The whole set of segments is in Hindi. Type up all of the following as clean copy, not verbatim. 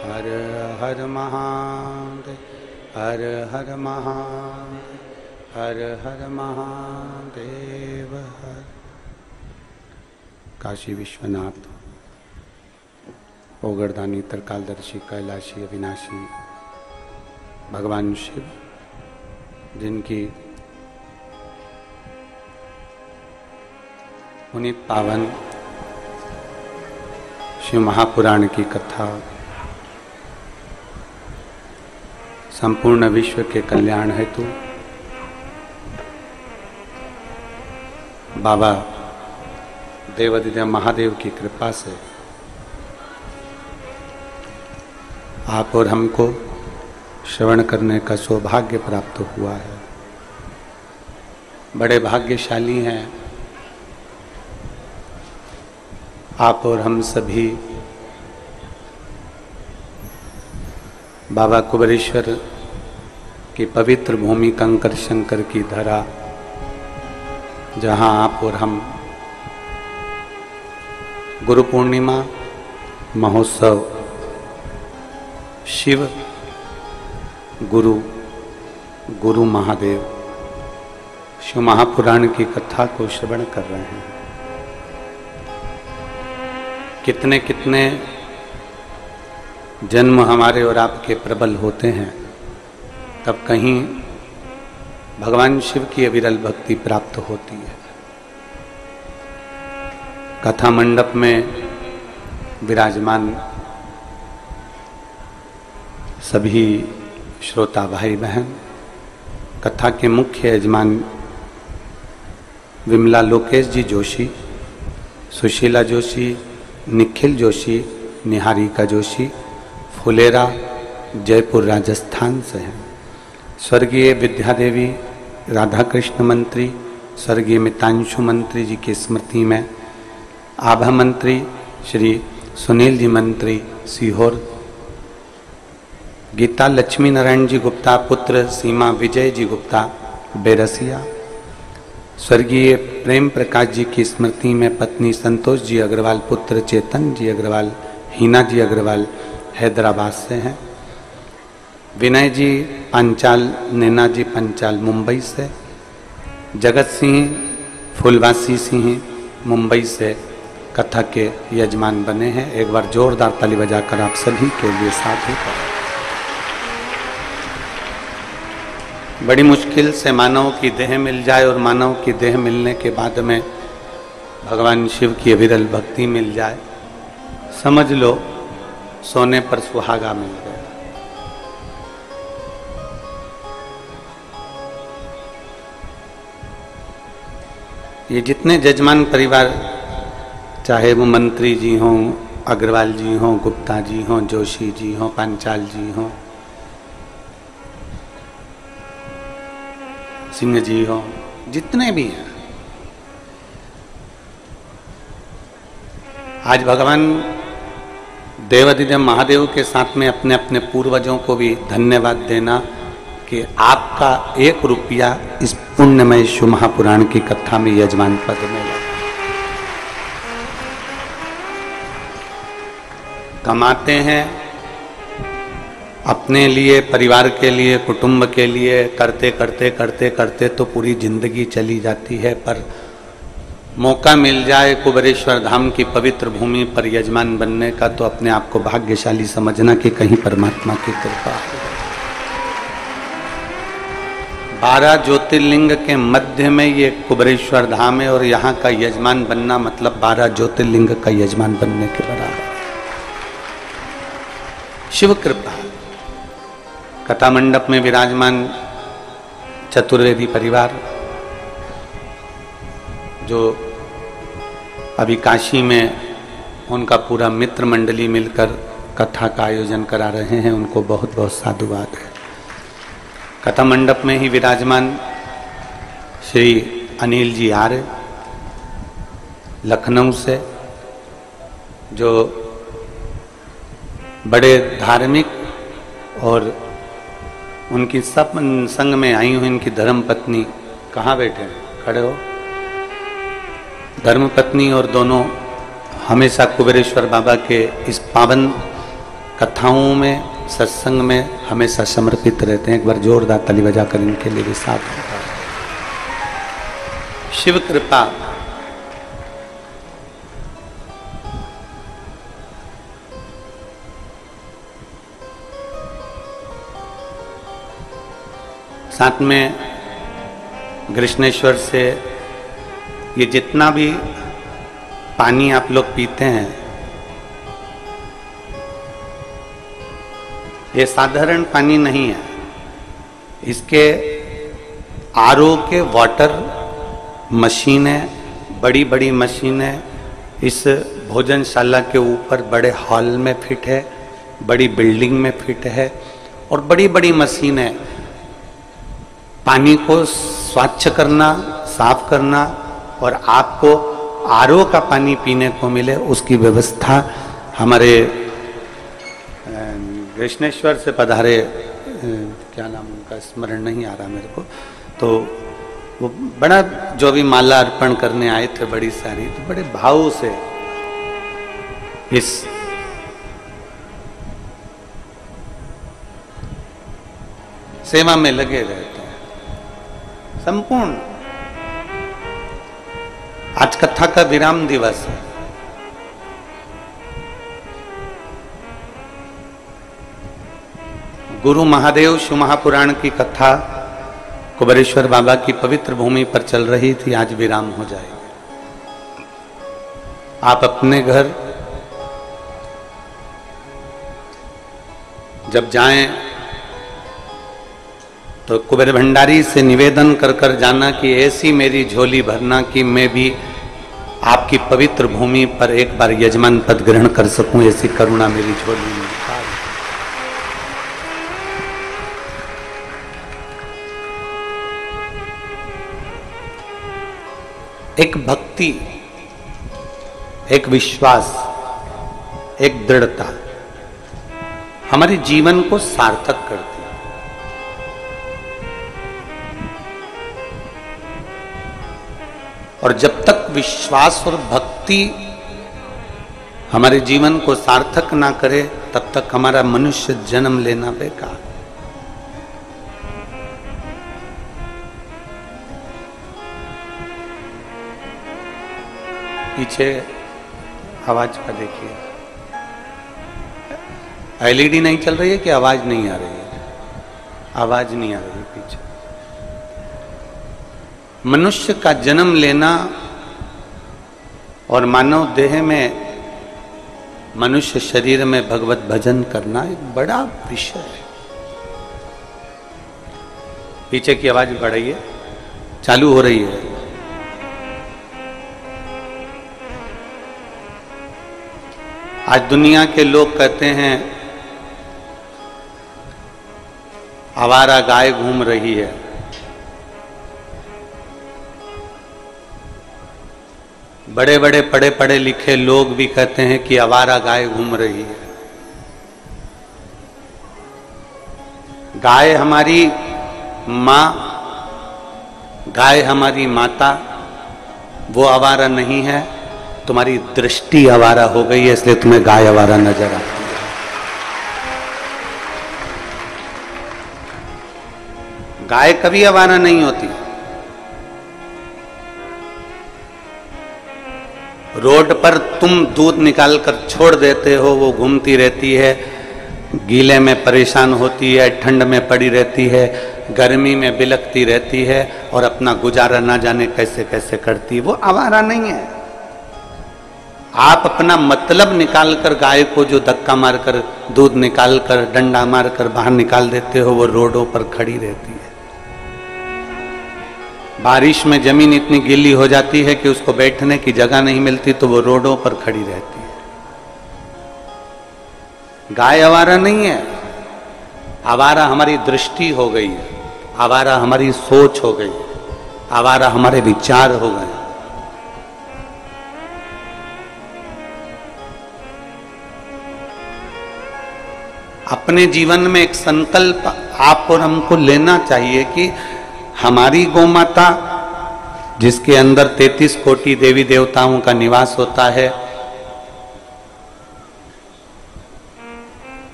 हर हर महादेव, हर हर महादेव, हर हर महादेव। हर काशी विश्वनाथ, ओगरदानी, तरकालदर्शी, कैलाशी, अविनाशी भगवान शिव, जिनकी पुनीत पावन शिव महापुराण की कथा संपूर्ण विश्व के कल्याण हेतु बाबा देवाधिदेव महादेव की कृपा से आप और हमको श्रवण करने का सौभाग्य प्राप्त हुआ है। बड़े भाग्यशाली हैं आप और हम सभी बाबा कुबेरेश्वर की पवित्र भूमि कंकर शंकर की धरा, जहां आप और हम गुरु पूर्णिमा महोत्सव शिव गुरु गुरु महादेव शिव महापुराण की कथा को श्रवण कर रहे हैं। कितने कितने जन्म हमारे और आपके प्रबल होते हैं, तब कहीं भगवान शिव की अविरल भक्ति प्राप्त होती है। कथा मंडप में विराजमान सभी श्रोता भाई बहन, कथा के मुख्य यजमान विमला लोकेश जी जोशी, सुशीला जोशी, निखिल जोशी, निहारिका जोशी, फुलेरा जयपुर राजस्थान से हैं। स्वर्गीय विद्यादेवी राधा कृष्ण मंत्री, स्वर्गीय मितांशु मंत्री जी की स्मृति में आभा मंत्री श्री सुनील जी मंत्री सीहोर, गीता लक्ष्मी नारायण जी गुप्ता पुत्र सीमा विजय जी गुप्ता बेरसिया, स्वर्गीय प्रेम प्रकाश जी की स्मृति में पत्नी संतोष जी अग्रवाल, पुत्र चेतन जी अग्रवाल, हीना जी अग्रवाल हैदराबाद से हैं। विनय जी पंचाल, नैना जी पंचाल मुंबई से, जगत सिंह फुलवासी सिंह मुंबई से कथा के यजमान बने हैं। एक बार जोरदार ताली बजाकर आप सभी के लिए साधु करें। बड़ी मुश्किल से मानव की देह मिल जाए और मानव की देह मिलने के बाद में भगवान शिव की अविरल भक्ति मिल जाए, समझ लो सोने पर सुहागा मिल गया। ये जितने जजमान परिवार, चाहे वो मंत्री जी हों, अग्रवाल जी हों, गुप्ता जी हों, जोशी जी हों, पांचाल जी हों, सिंह जी हो, जितने भी हैं, आज भगवान देवाधिदेव महादेव के साथ में अपने अपने पूर्वजों को भी धन्यवाद देना कि आपका 1 रुपया इस पुण्यमय शिव महापुराण की कथा में यजमान पद में लगा। कमाते हैं अपने लिए, परिवार के लिए, कुटुंब के लिए, करते करते करते करते तो पूरी जिंदगी चली जाती है, पर मौका मिल जाए कुबेरेश्वर धाम की पवित्र भूमि पर यजमान बनने का, तो अपने आप को भाग्यशाली समझना कि कहीं परमात्मा की कृपा है। 12 ज्योतिर्लिंग के मध्य में ये कुबेरेश्वर धाम है और यहाँ का यजमान बनना मतलब 12 ज्योतिर्लिंग का यजमान बनने के बराबर। शिव कृपा। कथा मंडप में विराजमान चतुर्वेदी परिवार, जो अभी काशी में उनका पूरा मित्र मंडली मिलकर कथा का आयोजन करा रहे हैं, उनको बहुत बहुत साधुवाद है। कथा मंडप में ही विराजमान श्री अनिल जी आर्य लखनऊ से, जो बड़े धार्मिक और उनकी सब संग में आई हुई इनकी धर्म पत्नी, कहाँ बैठे हैं, खड़े हो, धर्म पत्नी और दोनों हमेशा कुबेरेश्वर बाबा के इस पावन कथाओं में, सत्संग में हमेशा समर्पित रहते हैं। एक बार जोरदार ताली बजाकर इनके लिए भी साथ होता है। शिव कृपा साथ में कृष्णेश्वर से ये जितना भी पानी आप लोग पीते हैं, ये साधारण पानी नहीं है। इसके आरओ के वाटर मशीनें, बड़ी बड़ी मशीनें इस भोजनशाला के ऊपर बड़े हॉल में फिट है, बड़ी बिल्डिंग में फिट है, और बड़ी बड़ी मशीनें पानी को स्वच्छ करना, साफ करना और आपको आरओ का पानी पीने को मिले, उसकी व्यवस्था हमारे कृष्णेश्वर से पधारे, क्या नाम उनका स्मरण नहीं आ रहा मेरे को, तो वो बड़ा जो भी माला अर्पण करने आए थे बड़ी सारी, तो बड़े भाव से इस सेवा में लगे रहते हैं संपूर्ण। आज कथा का विराम दिवस है। गुरु महादेव शिव महापुराण की कथा कुबेरेश्वर बाबा की पवित्र भूमि पर चल रही थी, आज विराम हो जाएगी। आप अपने घर जब जाएं तो कुबेर भंडारी से निवेदन कर कर जाना कि ऐसी मेरी झोली भरना कि मैं भी आपकी पवित्र भूमि पर एक बार यजमान पद ग्रहण कर सकूं, ऐसी करुणा मेरी झोली में। एक भक्ति, एक विश्वास, एक दृढ़ता हमारे जीवन को सार्थक करती है। और जब तक विश्वास और भक्ति हमारे जीवन को सार्थक ना करे, तब तक हमारा मनुष्य जन्म लेना बेकार। पीछे आवाज का देखिए, एलईडी नहीं चल रही है कि आवाज नहीं आ रही है? आवाज नहीं आ रही है पीछे। मनुष्य का जन्म लेना और मानव देह में, मनुष्य शरीर में भगवत भजन करना एक बड़ा विषय है। पीछे की आवाज बढ़ रही है, चालू हो रही है। आज दुनिया के लोग कहते हैं आवारा गाय घूम रही है। बड़े बड़े पढ़े पढ़े लिखे लोग भी कहते हैं कि आवारा गाय घूम रही है। गाय हमारी माँ, गाय हमारी माता, वो आवारा नहीं है। तुम्हारी दृष्टि आवारा हो गई है, इसलिए तुम्हें गाय आवारा नजर आती है। गाय कभी आवारा नहीं होती। रोड पर तुम दूध निकाल कर छोड़ देते हो, वो घूमती रहती है, गीले में परेशान होती है, ठंड में पड़ी रहती है, गर्मी में बिलखती रहती है और अपना गुजारा ना जाने कैसे कैसे करती है। वो आवारा नहीं है। आप अपना मतलब निकाल कर गाय को जो धक्का मारकर दूध निकाल कर डंडा मारकर बाहर निकाल देते हो, वो रोडों पर खड़ी रहती है। बारिश में जमीन इतनी गीली हो जाती है कि उसको बैठने की जगह नहीं मिलती, तो वो रोडों पर खड़ी रहती है। गाय आवारा नहीं है। आवारा हमारी दृष्टि हो गई है, आवारा हमारी सोच हो गई, आवारा हमारे विचार हो गए। अपने जीवन में एक संकल्प आप और हमको लेना चाहिए कि हमारी गौ माता, जिसके अंदर 33 कोटि देवी देवताओं का निवास होता है,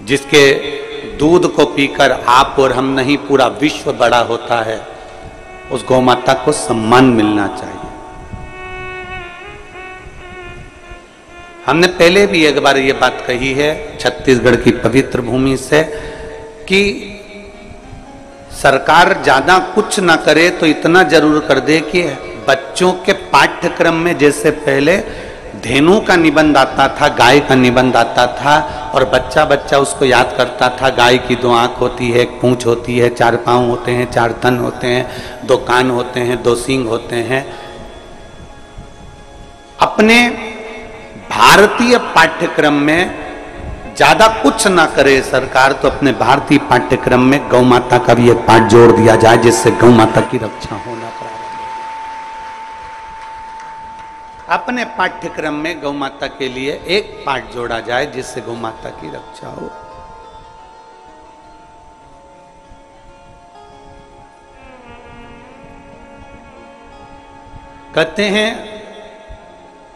जिसके दूध को पीकर आप और हम नहीं पूरा विश्व बड़ा होता है, उस गौ माता को सम्मान मिलना चाहिए। हमने पहले भी एक बार ये बात कही है छत्तीसगढ़ की पवित्र भूमि से कि सरकार ज्यादा कुछ ना करे तो इतना जरूर कर दे कि बच्चों के पाठ्यक्रम में जैसे पहले धेनु का निबंध आता था, गाय का निबंध आता था और बच्चा बच्चा उसको याद करता था। गाय की 2 आंख होती है, 1 पूंछ होती है, 4 पांव होते हैं, 4 तन होते हैं, 2 कान होते हैं, 2 सींग होते हैं। अपने भारतीय पाठ्यक्रम में ज्यादा कुछ ना करे सरकार तो अपने भारतीय पाठ्यक्रम में गौ माता का भी एक पाठ जोड़ दिया जाए, जिससे गौ माता की रक्षा होना प्रारंभ हो। अपने पाठ्यक्रम में गौ माता के लिए एक पाठ जोड़ा जाए जिससे गौ माता की रक्षा हो। कहते हैं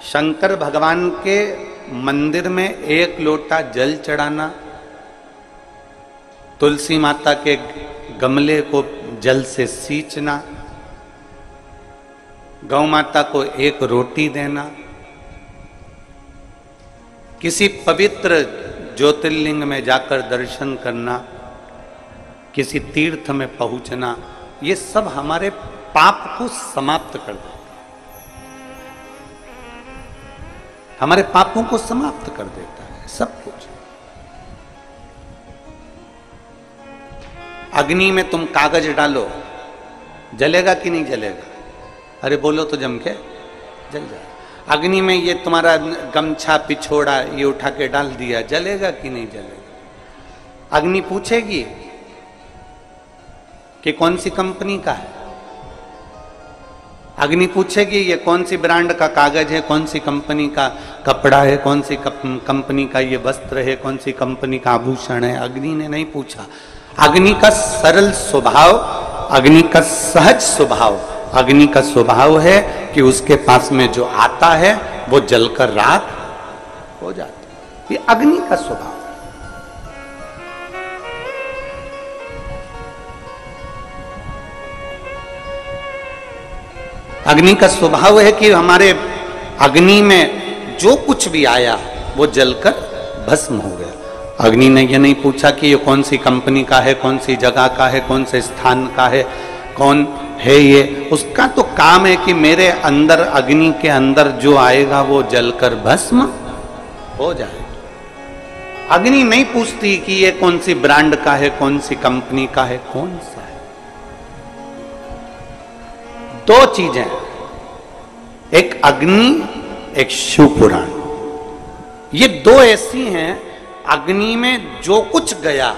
शंकर भगवान के मंदिर में 1 लोटा जल चढ़ाना, तुलसी माता के गमले को जल से सींचना, गौ माता को 1 रोटी देना, किसी पवित्र ज्योतिर्लिंग में जाकर दर्शन करना, किसी तीर्थ में पहुंचना, ये सब हमारे पाप को समाप्त कर देता है, हमारे पापों को समाप्त कर देता है सब कुछ। अग्नि में तुम कागज डालो, जलेगा कि नहीं जलेगा? अरे बोलो तो जम के जल जाए। अग्नि में ये तुम्हारा गमछा पिछोड़ा ये उठा के डाल दिया, जलेगा कि नहीं जलेगा? अग्नि पूछेगी कि कौन सी कंपनी का है, अग्नि पूछेगी ये कौन सी ब्रांड का कागज है, कौन सी कंपनी का कपड़ा है, कौन सी कंपनी का ये वस्त्र है, कौन सी कंपनी का आभूषण है। अग्नि ने नहीं पूछा। अग्नि का सरल स्वभाव, अग्नि का सहज स्वभाव, अग्नि का स्वभाव है कि उसके पास में जो आता है वो जलकर राख हो जाता है। ये अग्नि का स्वभाव। अग्नि का स्वभाव है कि हमारे अग्नि में जो कुछ भी आया वो जलकर भस्म हो गया। अग्नि ने यह नहीं पूछा कि ये कौन सी कंपनी का है, कौन सी जगह का है, कौन से स्थान का है, कौन है ये। उसका तो काम है कि मेरे अंदर, अग्नि के अंदर जो आएगा वो जलकर भस्म हो जाए। अग्नि नहीं पूछती कि ये कौन सी ब्रांड का है, कौन सी कंपनी का है, कौन सा है। 2 चीजें, एक अग्नि, एक शिव पुराण। ये 2 ऐसी हैं, अग्नि में जो कुछ गया,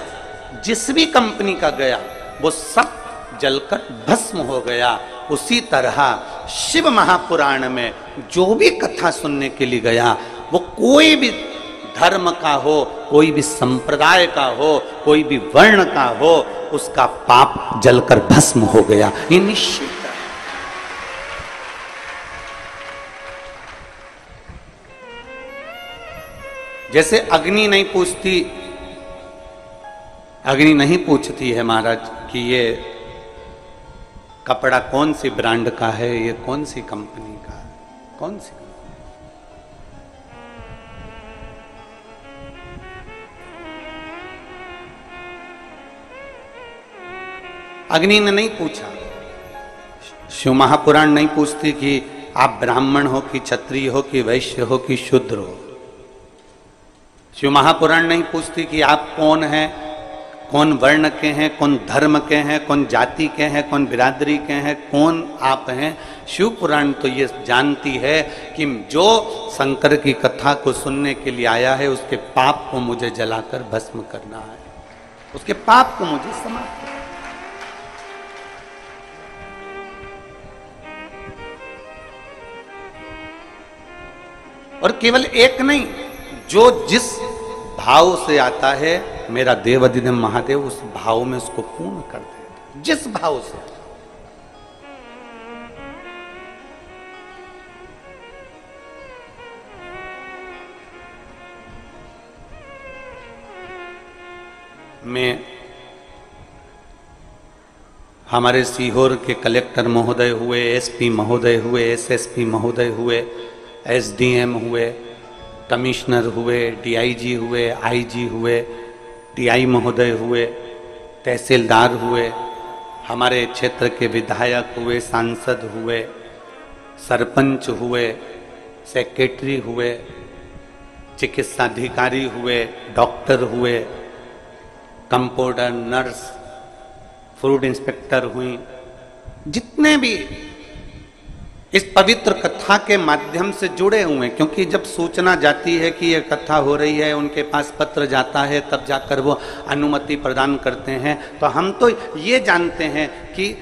जिस भी कंपनी का गया वो सब जलकर भस्म हो गया। उसी तरह शिव महापुराण में जो भी कथा सुनने के लिए गया वो कोई भी धर्म का हो, कोई भी संप्रदाय का हो, कोई भी वर्ण का हो, उसका पाप जलकर भस्म हो गया, ये निश्चित है। जैसे अग्नि नहीं पूछती, अग्नि नहीं पूछती है महाराज कि ये कपड़ा कौन सी ब्रांड का है, ये कौन सी कंपनी का है, कौन सी। अग्नि ने नहीं पूछा। शिव महापुराण नहीं पूछती कि आप ब्राह्मण हो कि क्षत्रिय हो कि वैश्य हो कि शूद्र हो। शिव महापुराण नहीं पूछती कि आप कौन हैं, कौन वर्ण के हैं, कौन धर्म के हैं, कौन जाति के हैं, कौन बिरादरी के हैं, कौन आप हैं। शिव पुराण तो ये जानती है कि जो शंकर की कथा को सुनने के लिए आया है उसके पाप को मुझे जलाकर भस्म करना है, उसके पाप को मुझे समाप्त करना। और केवल एक नहीं, जो जिस भाव से आता है मेरा देवाधिदेव महादेव उस भाव में उसको पूर्ण कर देता, जिस भाव से। में हमारे सीहोर के कलेक्टर महोदय हुए, एसपी महोदय हुए, एसएसपी महोदय हुए, एसडीएम हुए, कमिश्नर हुए, डीआईजी हुए, आईजी हुए, टीआई महोदय हुए, तहसीलदार हुए, हमारे क्षेत्र के विधायक हुए, सांसद हुए, सरपंच हुए, सेक्रेटरी हुए, चिकित्सा अधिकारी हुए, डॉक्टर हुए, कंपाउंडर, नर्स, फूड इंस्पेक्टर हुई, जितने भी इस पवित्र कथा के माध्यम से जुड़े हुए हैं, क्योंकि जब सूचना जाती है कि यह कथा हो रही है, उनके पास पत्र जाता है, तब जाकर वो अनुमति प्रदान करते हैं। तो हम तो ये जानते हैं कि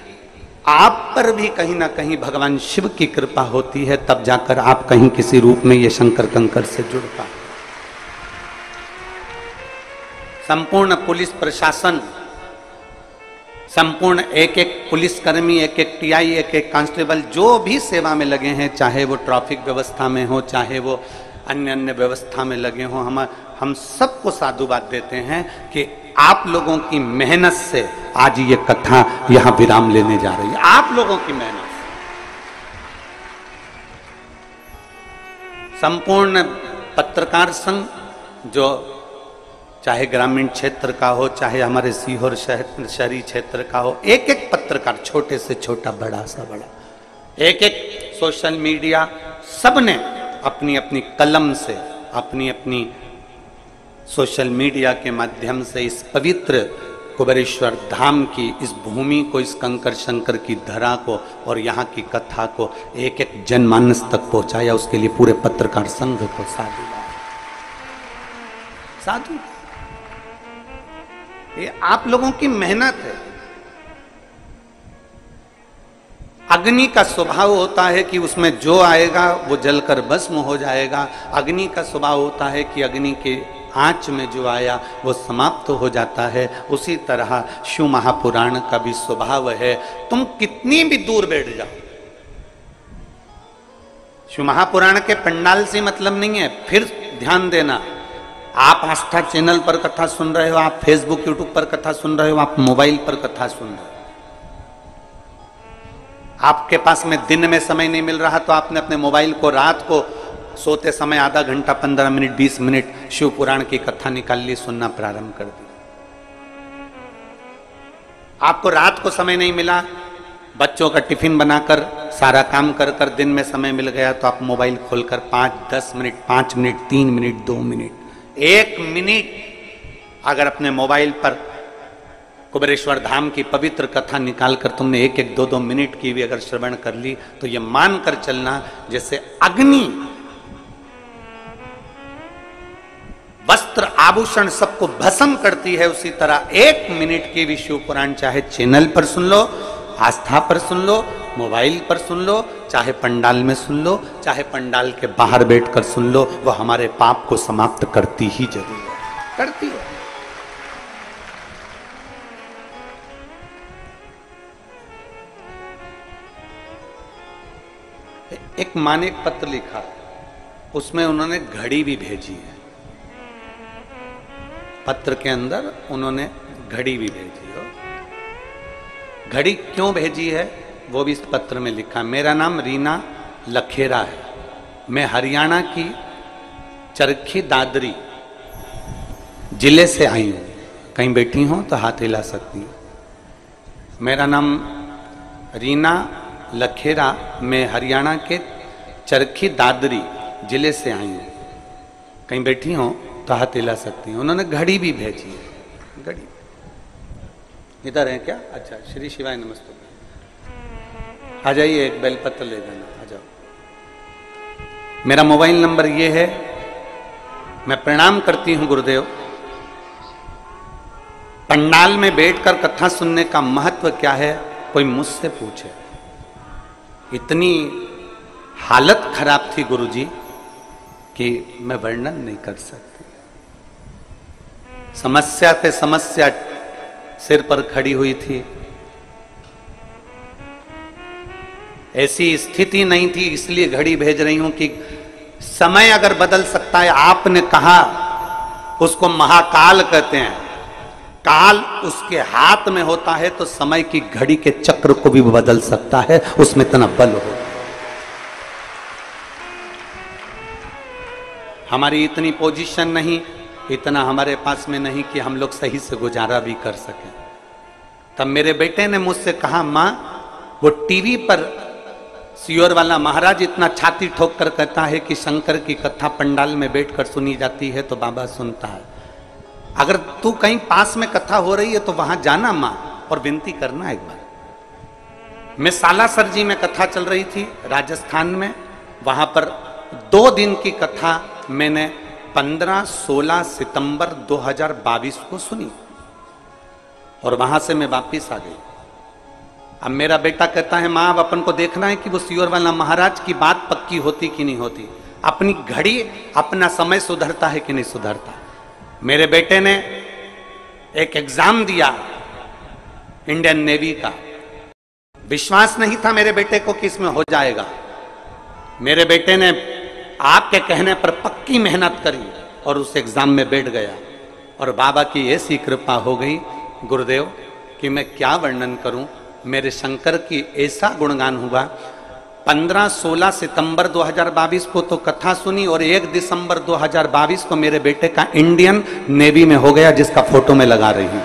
आप पर भी कहीं ना कहीं भगवान शिव की कृपा होती है, तब जाकर आप कहीं किसी रूप में ये शंकर कंकर से जुड़ पाए। संपूर्ण पुलिस प्रशासन, संपूर्ण एक एक पुलिसकर्मी, एक एक टीआई, एक एक कांस्टेबल जो भी सेवा में लगे हैं, चाहे वो ट्रैफिक व्यवस्था में हो, चाहे वो अन्य अन्य व्यवस्था में लगे हों, हम सबको साधुवाद देते हैं कि आप लोगों की मेहनत से आज ये कथा यहां विराम लेने जा रही है। आप लोगों की मेहनत से संपूर्ण पत्रकार संघ, जो चाहे ग्रामीण क्षेत्र का हो, चाहे हमारे सीहोर शहरी क्षेत्र का हो, एक एक पत्रकार, छोटे से छोटा, बड़ा सा बड़ा, एक एक सोशल मीडिया, सबने अपनी अपनी कलम से, अपनी अपनी सोशल मीडिया के माध्यम से इस पवित्र कुबेरेश्वर धाम की इस भूमि को, इस कंकर शंकर की धरा को और यहाँ की कथा को एक एक जनमानस तक पहुंचाया। उसके लिए पूरे पत्रकार संघ को साधु। ये आप लोगों की मेहनत है। अग्नि का स्वभाव होता है कि उसमें जो आएगा वो जलकर भस्म हो जाएगा। अग्नि का स्वभाव होता है कि अग्नि के आंच में जो आया वो समाप्त हो जाता है। उसी तरह शिव महापुराण का भी स्वभाव है। तुम कितनी भी दूर बैठ जाओ, शिव महापुराण के पंडाल से मतलब नहीं है। फिर ध्यान देना, आप आस्था चैनल पर कथा सुन रहे हो, आप फेसबुक यूट्यूब पर कथा सुन रहे हो, आप मोबाइल पर कथा सुन रहे हो, आपके पास में दिन में समय नहीं मिल रहा तो आपने अपने मोबाइल को रात को सोते समय आधा घंटा, 15 मिनट, 20 मिनट शिव पुराण की कथा निकाल ली, सुनना प्रारंभ कर दी। आपको रात को समय नहीं मिला, बच्चों का टिफिन बनाकर सारा काम कर कर दिन में समय मिल गया तो आप मोबाइल खोलकर 5-10 minute, 5 minute, 3 minute, 2 minute, 1 minute अगर अपने मोबाइल पर कुबेरेश्वर धाम की पवित्र कथा निकालकर तुमने 1-1, 2-2 मिनट की भी अगर श्रवण कर ली तो ये मानकर चलना जैसे अग्नि वस्त्र आभूषण सबको भस्म करती है, उसी तरह 1 मिनट की भी शिव पुराण चाहे चैनल पर सुन लो, आस्था पर सुन लो, मोबाइल पर सुन लो, चाहे पंडाल में सुन लो, चाहे पंडाल के बाहर बैठकर सुन लो, वो हमारे पाप को समाप्त करती ही जरूर है, करती है। एक माँ ने एक पत्र लिखा, उसमें उन्होंने घड़ी भी भेजी है। पत्र के अंदर उन्होंने घड़ी भी भेजी है। घड़ी क्यों भेजी है वो भी इस पत्र में लिखा। मेरा नाम रीना लखेरा है, मैं हरियाणा की चरखी दादरी जिले से आई हूँ। कहीं बैठी हो तो हाथ हिला सकती हूँ। मेरा नाम रीना लखेरा, मैं हरियाणा के चरखी दादरी जिले से आई हूँ। कहीं बैठी हो तो हाथ हिला सकती हूँ। उन्होंने घड़ी भी भेजी है। घड़ी इधर है क्या? अच्छा, श्री शिवाय नमस्ते। आ जाइए, एक बेलपत्र ले जाना, आ जाओ। मेरा मोबाइल नंबर ये है। मैं प्रणाम करती हूँ गुरुदेव। पंडाल में बैठकर कथा सुनने का महत्व क्या है कोई मुझसे पूछे। इतनी हालत खराब थी गुरुजी कि मैं वर्णन नहीं कर सकती। समस्या पे समस्या सिर पर खड़ी हुई थी। ऐसी स्थिति नहीं थी, इसलिए घड़ी भेज रही हूं कि समय अगर बदल सकता है। आपने कहा उसको महाकाल कहते हैं। काल उसके हाथ में होता है तो समय की घड़ी के चक्र को भी बदल सकता है, उसमें इतना बल हो। हमारी इतनी पोजीशन नहीं, इतना हमारे पास में नहीं कि हम लोग सही से गुजारा भी कर सकें। तब मेरे बेटे ने मुझसे कहा, मां वो टीवी पर सियोर वाला महाराज इतना छाती ठोक कर कहता है कि शंकर की कथा पंडाल में बैठकर सुनी जाती है तो बाबा सुनता है। अगर तू कहीं पास में कथा हो रही है तो वहां जाना मां और विनती करना एक बार। मैं सालासर जी में कथा चल रही थी राजस्थान में, वहां पर 2 दिन की कथा मैंने 15-16 सितंबर 2022 को सुनी और वहां से मैं वापिस आ गई। अब मेरा बेटा कहता है, मां अब अपन को देखना है कि वो सियोर वाला महाराज की बात पक्की होती कि नहीं होती, अपनी घड़ी अपना समय सुधरता है कि नहीं सुधरता। मेरे बेटे ने एक एग्जाम दिया इंडियन नेवी का, विश्वास नहीं था मेरे बेटे को कि इसमें हो जाएगा। मेरे बेटे ने आपके कहने पर पक्की मेहनत करी और उस एग्जाम में बैठ गया और बाबा की ऐसी कृपा हो गई गुरुदेव कि मैं क्या वर्णन करूं। मेरे शंकर की ऐसा गुणगान हुआ। 15-16 सितंबर 2022 को तो कथा सुनी और 1 दिसंबर 2022 को मेरे बेटे का इंडियन नेवी में हो गया, जिसका फोटो मैं लगा रही हूं।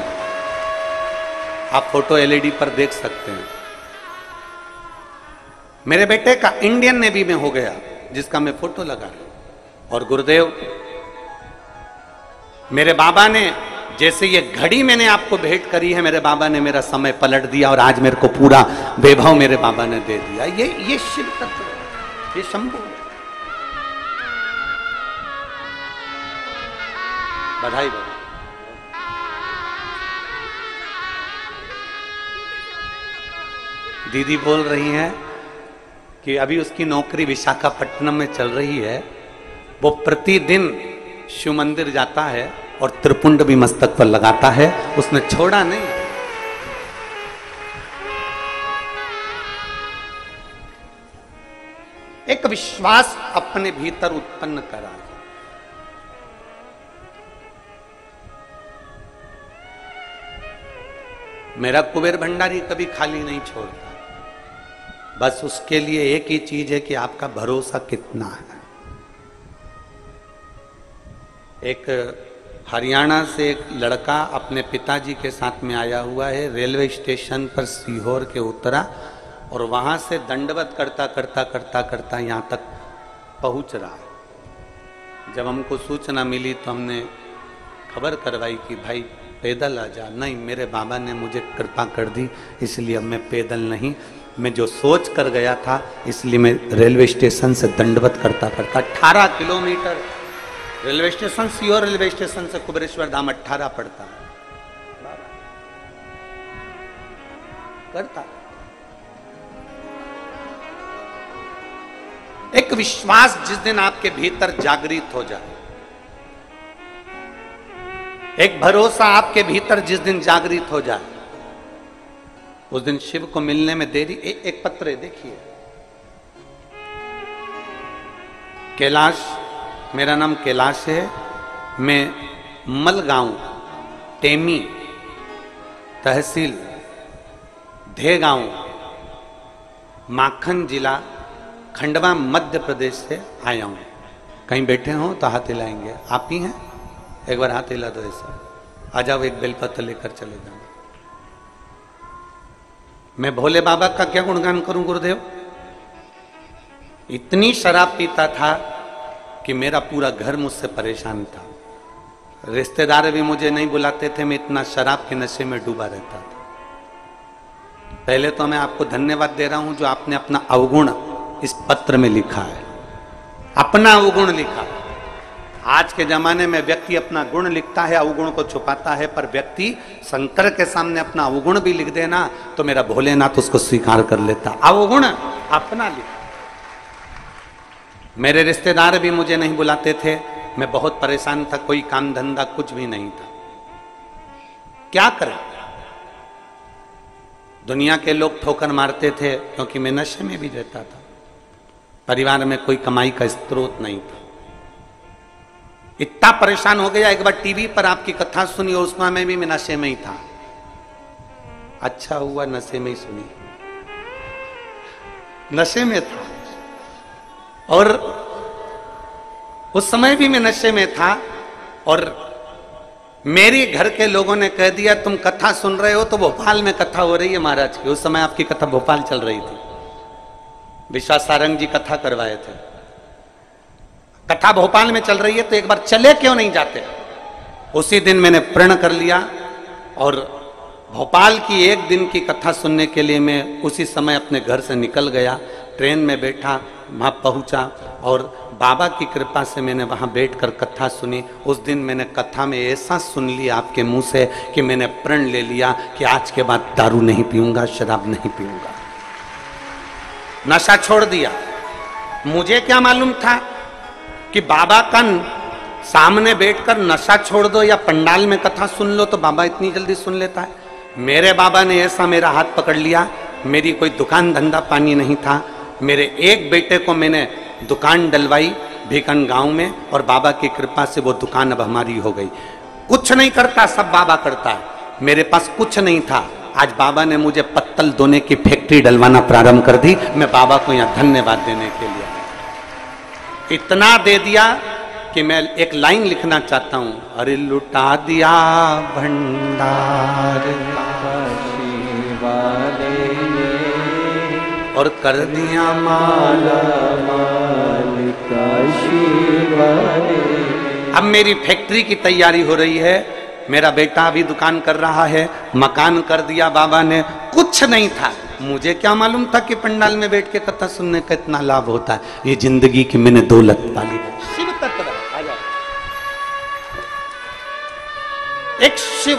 आप फोटो एलईडी पर देख सकते हैं। मेरे बेटे का इंडियन नेवी में हो गया, जिसका मैं फोटो लगा रही हूं। और गुरुदेव मेरे बाबा ने, जैसे ये घड़ी मैंने आपको भेंट करी है, मेरे बाबा ने मेरा समय पलट दिया और आज मेरे को पूरा वैभव मेरे बाबा ने दे दिया। ये शिव तत्व, ये शंभु। बधाई बधाई। दीदी बोल रही हैं कि अभी उसकी नौकरी विशाखापट्टनम में चल रही है। वो प्रतिदिन शिव मंदिर जाता है और त्रिपुंड भी मस्तक पर लगाता है, उसने छोड़ा नहीं। एक विश्वास अपने भीतर उत्पन्न करा। मेरा कुबेर भंडारी कभी खाली नहीं छोड़ता। बस उसके लिए एक ही चीज है कि आपका भरोसा कितना है। एक हरियाणा से एक लड़का अपने पिताजी के साथ में आया हुआ है, रेलवे स्टेशन पर सीहोर के उतरा और वहां से दंडवत करता करता करता करता यहाँ तक पहुंच रहा है। जब हमको सूचना मिली तो हमने खबर करवाई कि भाई पैदल आ जा। नहीं, मेरे बाबा ने मुझे कृपा कर दी, इसलिए अब मैं पैदल नहीं, मैं जो सोच कर गया था इसलिए मैं रेलवे स्टेशन से दंडवत करता करता 18 kilometre railway station, Sehore railway station से कुबेरेश्वर धाम 18 पड़ता है करता। एक विश्वास जिस दिन आपके भीतर जागृत हो जाए, एक भरोसा आपके भीतर जिस दिन जागृत हो जाए, उस दिन शिव को मिलने में देरी। एक पत्र है, देखिए। कैलाश, मेरा नाम कैलाश है, मैं मलगांव, टेमी तहसील, धेगांव, माखन जिला, खंडवा, मध्य प्रदेश से आया हूं। कहीं बैठे हो तो हाथ हिलाएंगे। आप ही हैं? एक बार हाथ हिला दो ऐसा। आ जाओ, एक बेलपत्र लेकर चले जाओ। मैं भोले बाबा का क्या गुणगान करूं गुरुदेव। इतनी शराब पीता था कि मेरा पूरा घर मुझसे परेशान था। रिश्तेदार भी मुझे नहीं बुलाते थे, मैं इतना शराब के नशे में डूबा रहता था। पहले तो मैं आपको धन्यवाद दे रहा हूं जो आपने अपना अवगुण इस पत्र में लिखा है, अपना अवगुण लिखा। आज के जमाने में व्यक्ति अपना गुण लिखता है, अवगुण को छुपाता है, पर व्यक्ति शंकर के सामने अपना अवगुण भी लिख देना तो मेरा भोलेनाथ उसको स्वीकार कर लेता। अवगुण अपना लिखा। मेरे रिश्तेदार भी मुझे नहीं बुलाते थे, मैं बहुत परेशान था, कोई काम धंधा कुछ भी नहीं था। क्या करें? दुनिया के लोग ठोकर मारते थे क्योंकि मैं नशे में भी रहता था। परिवार में कोई कमाई का स्रोत नहीं था। इतना परेशान हो गया, एक बार टीवी पर आपकी कथा सुनी और उसमें मैं भी नशे में ही था। अच्छा हुआ नशे में ही सुनी, नशे में था और उस समय भी मैं नशे में था। और मेरे घर के लोगों ने कह दिया तुम कथा सुन रहे हो तो भोपाल में कथा हो रही है महाराज की। उस समय आपकी कथा भोपाल चल रही थी, विश्वास सारंग जी कथा करवाए थे। कथा भोपाल में चल रही है तो एक बार चले क्यों नहीं जाते। उसी दिन मैंने प्रण कर लिया और भोपाल की एक दिन की कथा सुनने के लिए मैं उसी समय अपने घर से निकल गया। ट्रेन में बैठा, वहाँ पहुँचा और बाबा की कृपा से मैंने वहाँ बैठकर कथा सुनी। उस दिन मैंने कथा में ऐसा सुन लिया आपके मुंह से कि मैंने प्रण ले लिया कि आज के बाद दारू नहीं पीऊंगा, शराब नहीं पीऊंगा, नशा छोड़ दिया। मुझे क्या मालूम था कि बाबा का सामने बैठकर नशा छोड़ दो या पंडाल में कथा सुन लो तो बाबा इतनी जल्दी सुन लेता है। मेरे बाबा ने ऐसा मेरा हाथ पकड़ लिया। मेरी कोई दुकान धंधा पानी नहीं था। मेरे एक बेटे को मैंने दुकान डलवाई भीकन गांव में और बाबा की कृपा से वो दुकान अब हमारी हो गई। कुछ नहीं करता, सब बाबा करता है। मेरे पास कुछ नहीं था, आज बाबा ने मुझे पत्तल धोने की फैक्ट्री डलवाना प्रारंभ कर दी। मैं बाबा को यहाँ धन्यवाद देने के लिए इतना दे दिया कि मैं एक लाइन लिखना चाहता हूं। अरे लुटा दिया भंडार और कर दिया माला माल अब मेरी फैक्ट्री की तैयारी हो रही है। मेरा बेटा अभी दुकान कर रहा है, मकान कर दिया बाबा ने। कुछ नहीं था, मुझे क्या मालूम था कि पंडाल में बैठ के कथा सुनने का इतना लाभ होता है। ये जिंदगी की मैंने दौलत पाली। शिव तत्व आ जाओ, एक शिव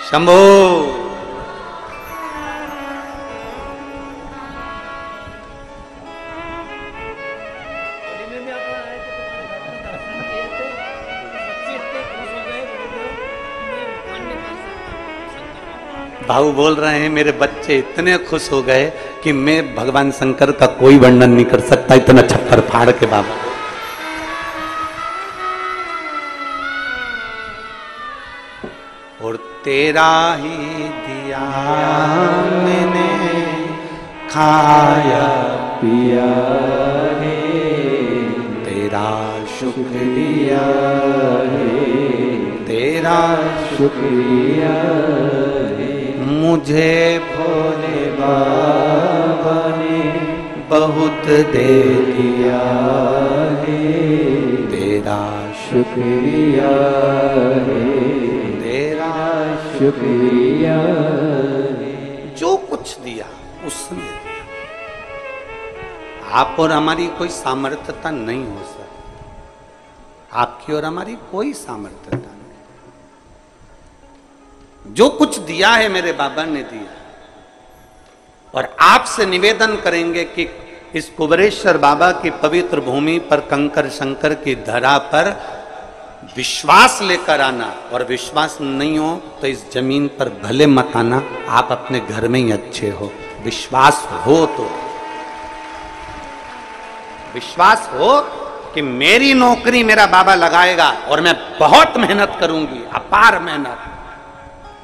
शंभो। भाऊ बोल रहे हैं मेरे बच्चे इतने खुश हो गए कि मैं भगवान शंकर का कोई वर्णन नहीं कर सकता, इतना छप्पर फाड़ के बाबा। और तेरा ही दिया मैंने खाया पिया है, तेरा शुक्रिया है, तेरा शुक्रिया है। मुझे भोले बाबा ने बहुत दे दिया है, तेरा शुक्रिया है, तेरा शुक्रिया है। जो कुछ दिया उसने दिया। आप और हमारी कोई सामर्थ्यता नहीं हो सकती, आपकी और हमारी कोई सामर्थ्यता नहीं। जो कुछ दिया है मेरे बाबा ने दिया। और आपसे निवेदन करेंगे कि इस कुबरेश्वर बाबा की पवित्र भूमि पर कंकर शंकर की धरा पर विश्वास लेकर आना। और विश्वास नहीं हो तो इस जमीन पर भले मत आना, आप अपने घर में ही अच्छे हो। विश्वास हो तो, विश्वास हो कि मेरी नौकरी मेरा बाबा लगाएगा और मैं बहुत मेहनत करूंगी, अपार मेहनत,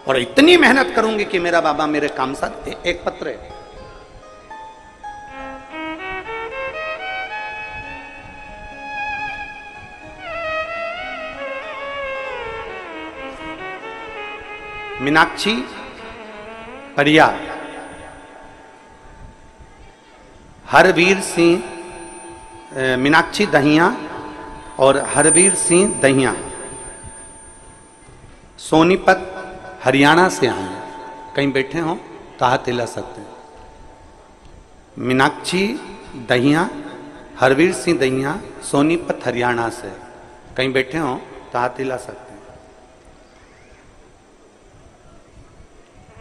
और इतनी मेहनत करूंगी कि मेरा बाबा मेरे काम साथ। एक पत्र है, मीनाक्षी परिया, हरवीर सिंह, मीनाक्षी दहिया और हरवीर सिंह दहिया सोनीपत हरियाणा से आए हैं। कहीं बैठे हो तो हाथ हिला सकते हैं। मीनाक्षी दहिया, हरवीर सिंह दहिया सोनीपत हरियाणा से। कहीं बैठे हो तो हाथ हिला सकते हैं।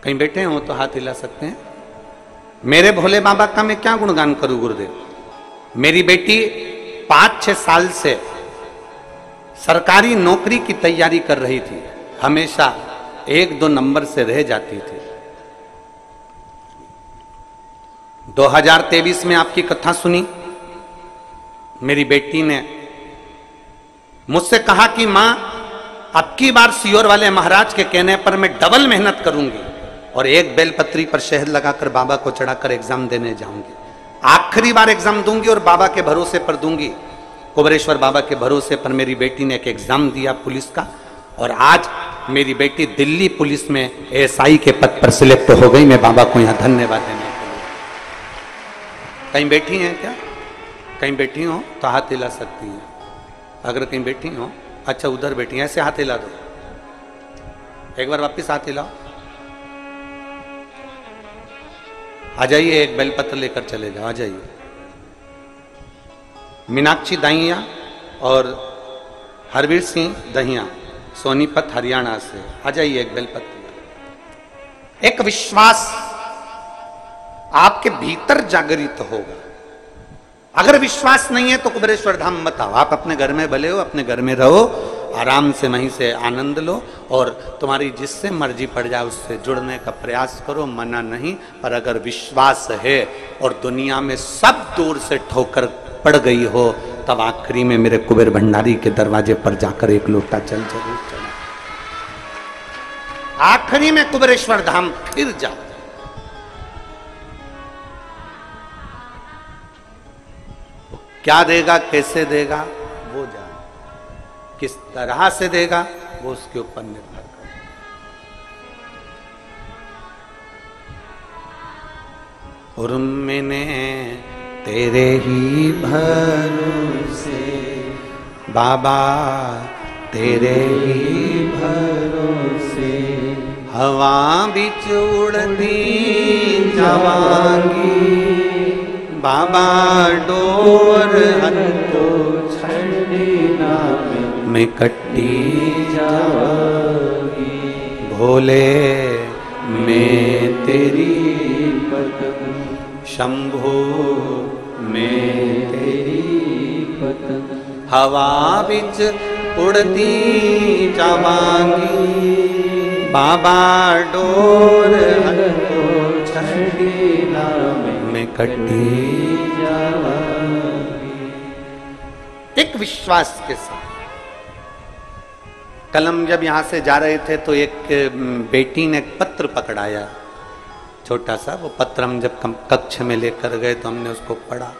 कहीं बैठे हो तो हाथ हिला सकते हैं। मेरे भोले बाबा का मैं क्या गुणगान करूं गुरुदेव। मेरी बेटी 5-6 साल से सरकारी नौकरी की तैयारी कर रही थी। हमेशा 1-2 नंबर से रह जाती थी। 2023 में आपकी कथा सुनी, मेरी बेटी ने मुझसे कहा कि मां, अब की बार सीहोर वाले महाराज के कहने पर मैं डबल मेहनत करूंगी और एक बेलपत्री पर शहद लगाकर बाबा को चढ़ाकर एग्जाम देने जाऊंगी। आखिरी बार एग्जाम दूंगी और बाबा के भरोसे पर दूंगी। कुबेरेश्वर बाबा के भरोसे पर मेरी बेटी ने एक एग्जाम दिया पुलिस का, और आज मेरी बेटी दिल्ली पुलिस में एएसआई के पद पर सिलेक्ट हो गई। मैं बाबा को यहां धन्यवाद देने के लिए। कहीं बैठी हैं क्या? कहीं बैठी हो तो हाथ हिला सकती हैं। अगर कहीं बैठी हो, अच्छा उधर बैठी हैं, ऐसे हाथ हिला दो। एक बार वापिस हाथ हिलाओ। आ जाइए, एक बेलपत्र लेकर चले जाओ। आ जाइए। मीनाक्षी दाहिया और हरवीर सिंह दहिया, सोनीपत हरियाणा से। आ जाइए, एक बेलपत्र। एक विश्वास आपके भीतर जागृत होगा। अगर विश्वास नहीं है तो कुबेरेश्वर धाम मत आओ। आप अपने घर में भले हो, अपने घर में रहो, आराम से वहीं से आनंद लो, और तुम्हारी जिससे मर्जी पड़ जाए उससे जुड़ने का प्रयास करो, मना नहीं। पर अगर विश्वास है और दुनिया में सब दूर से ठोकर पड़ गई हो, तब आखिरी में मेरे कुबेर भंडारी के दरवाजे पर जाकर एक लोटा जल जरूर चढ़ा। आखिरी में कुबेरेश्वर धाम फिर जाओ। क्या देगा, कैसे देगा वो जाने, किस तरह से देगा वो उसके ऊपर निर्भर करता है। और मैंने तेरे ही भरोसे बाबा, तेरे ही भरोसे हवा बिच उड़ती जावांगी। बाबा डोर हनको छड़ना मैं कट्टी जावांगी। भोले मैं तेरी पतंग, शंभो मैं तेरी पतंग, हवा बिच उड़ती जावांगी। बाबा डोर हनको छड़ना मैं कट्टी जावांगी। एक विश्वास के साथ। कल हम जब यहां से जा रहे थे तो एक बेटी ने एक पत्र पकड़ाया, छोटा सा। वो पत्र हम जब कक्ष में लेकर गए तो हमने उसको पढ़ा।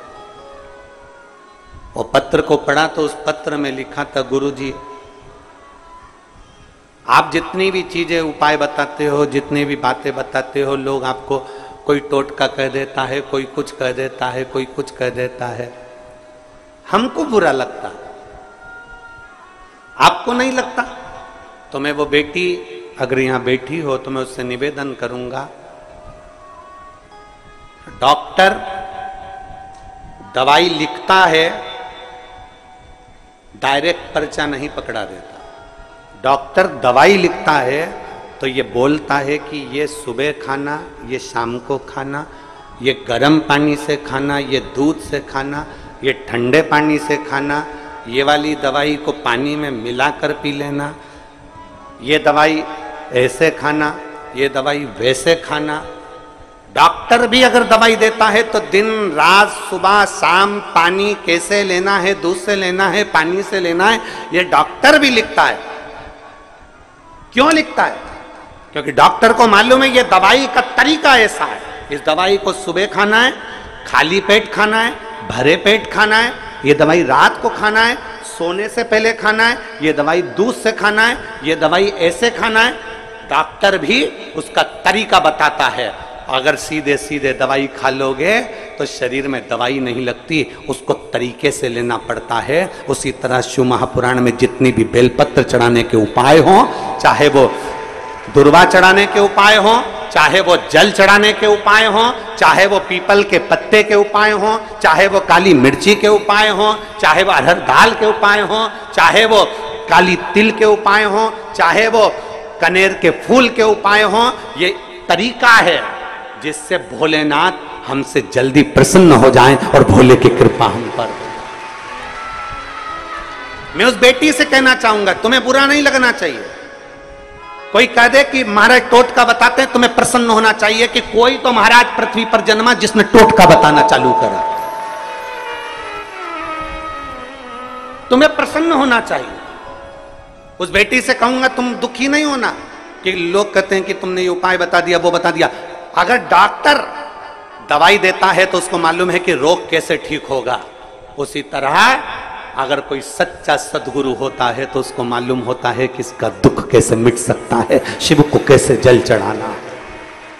वो पत्र को पढ़ा तो उस पत्र में लिखा था, गुरुजी आप जितनी भी चीजें उपाय बताते हो, जितनी भी बातें बताते हो, लोग आपको कोई टोटका कह देता है, कोई कुछ कह देता है, कोई कुछ कह देता है, हमको बुरा लगता, आपको नहीं लगता? तो मैं वो बेटी अगर यहां बैठी हो तो मैं उससे निवेदन करूंगा, डॉक्टर दवाई लिखता है, डायरेक्ट पर्चा नहीं पकड़ा देता। डॉक्टर दवाई लिखता है तो ये बोलता है कि ये सुबह खाना, ये शाम को खाना, ये गर्म पानी से खाना, ये दूध से खाना, ये ठंडे पानी से खाना, ये वाली दवाई को पानी में मिलाकर पी लेना, ये दवाई ऐसे खाना, ये दवाई वैसे खाना। डॉक्टर भी अगर दवाई देता है तो दिन रात सुबह शाम पानी कैसे लेना है, दूध से लेना है, पानी से लेना है, ये डॉक्टर भी लिखता है। क्यों लिखता है? क्योंकि डॉक्टर को मालूम है ये दवाई का तरीका ऐसा है। इस दवाई को सुबह खाना है, खाली पेट खाना है, भरे पेट खाना है, ये दवाई रात को खाना है, सोने से पहले खाना है, ये दवाई दूध से खाना है, ये दवाई ऐसे खाना है। डॉक्टर भी उसका तरीका बताता है। अगर सीधे सीधे दवाई खा लोगे तो शरीर में दवाई नहीं लगती, उसको तरीके से लेना पड़ता है। उसी तरह शिव महापुराण में जितनी भी बेलपत्र चढ़ाने के उपाय हों, चाहे वो दुर्वा चढ़ाने के उपाय हों, चाहे वो जल चढ़ाने के उपाय हों, चाहे वो पीपल के पत्ते के उपाय हों, चाहे वो काली मिर्ची के उपाय हों, चाहे वो अरहर दाल के उपाय हों, चाहे वो काली तिल के उपाय हों, चाहे वो कनेर के फूल के उपाय हों, ये तरीका है जिससे भोलेनाथ हमसे जल्दी प्रसन्न हो जाएं और भोले की कृपा हम पर। मैं उस बेटी से कहना चाहूंगा, तुम्हें बुरा नहीं लगना चाहिए। कोई कह दे कि महाराज टोटका बताते हैं, तुम्हें प्रसन्न होना चाहिए कि कोई तो महाराज पृथ्वी पर जन्मा जिसने टोटका बताना चालू करा। तुम्हें प्रसन्न होना चाहिए। उस बेटी से कहूंगा तुम दुखी नहीं होना कि लोग कहते हैं कि तुमने ये उपाय बता दिया, वो बता दिया। अगर डॉक्टर दवाई देता है तो उसको मालूम है कि रोग कैसे ठीक होगा। उसी तरह अगर कोई सच्चा सद्गुरु होता है तो उसको मालूम होता है कि इसका दुख कैसे मिट सकता है, शिव को कैसे जल चढ़ाना है,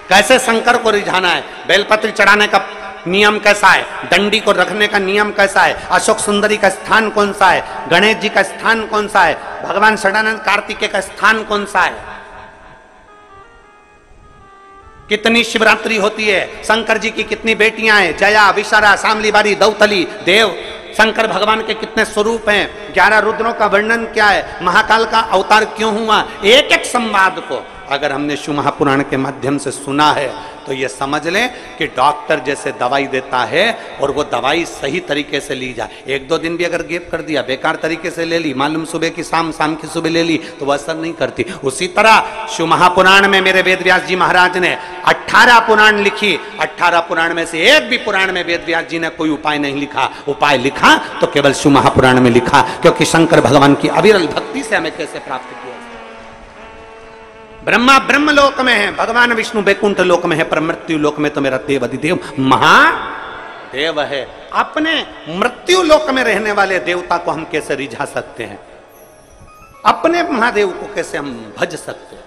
कैसे शंकर को रिझाना है, बेलपत्री चढ़ाने का नियम कैसा है, डंडी को रखने का नियम कैसा है, अशोक सुंदरी का स्थान कौन सा है, गणेश जी का स्थान कौन सा है, भगवान षडानंद कार्तिकेय का स्थान कौन सा है, कितनी शिवरात्रि होती है, शंकर जी की कितनी बेटियां हैं, जया, विशारा, शामलीबारी, दौतली, देव, शंकर भगवान के कितने स्वरूप हैं, 11 रुद्रों का वर्णन क्या है, महाकाल का अवतार क्यों हुआ, एक एक संवाद को अगर हमने शिव महापुराण के माध्यम से सुना है तो ये समझ लें कि डॉक्टर जैसे दवाई देता है और वो दवाई सही तरीके से ली जाए। 1-2 दिन भी अगर गैप कर दिया, बेकार तरीके से ले ली, मालूम सुबह की शाम, शाम की सुबह ले ली तो वह असर नहीं करती। उसी तरह शिव महापुराण में मेरे वेद व्यास जी महाराज ने 18 पुराण लिखी। 18 पुराण में से एक भी पुराण में वेद व्यास जी ने कोई उपाय नहीं लिखा। उपाय लिखा तो केवल शिव महापुराण में लिखा, क्योंकि शंकर भगवान की अविरल भक्ति से हमें कैसे प्राप्त किया। ब्रह्मा ब्रह्म लोक में है, भगवान विष्णु बैकुंठ लोक में है, पर मृत्यु लोक में तो मेरा देव अधिदेव महादेव है। अपने मृत्यु लोक में रहने वाले देवता को हम कैसे रिझा सकते हैं, अपने महादेव को कैसे हम भज सकते हैं।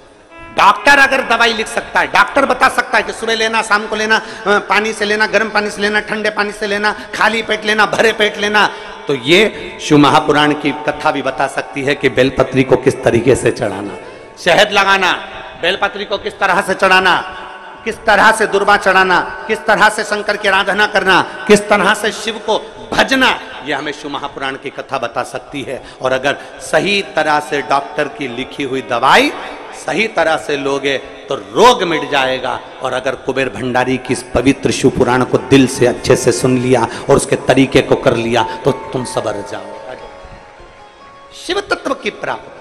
डॉक्टर अगर दवाई लिख सकता है, डॉक्टर बता सकता है कि सुबह लेना, शाम को लेना, पानी से लेना, गर्म पानी से लेना, ठंडे पानी से लेना, खाली पेट लेना, भरे पेट लेना, तो ये शिव महापुराण की कथा भी बता सकती है कि बेलपत्री को किस तरीके से चढ़ाना, शहद लगाना, बेलपत्री को किस तरह से चढ़ाना, किस तरह से दुर्वा चढ़ाना, किस तरह से शंकर की आराधना करना, किस तरह से शिव को भजना, ये हमें शिव महापुराण की कथा बता सकती है। और अगर सही तरह से डॉक्टर की लिखी हुई दवाई सही तरह से लोगे तो रोग मिट जाएगा। और अगर कुबेर भंडारी की इस पवित्र शिव पुराण को दिल से अच्छे से सुन लिया और उसके तरीके को कर लिया तो तुम सबर जाओ शिव तत्व की प्राप्ति।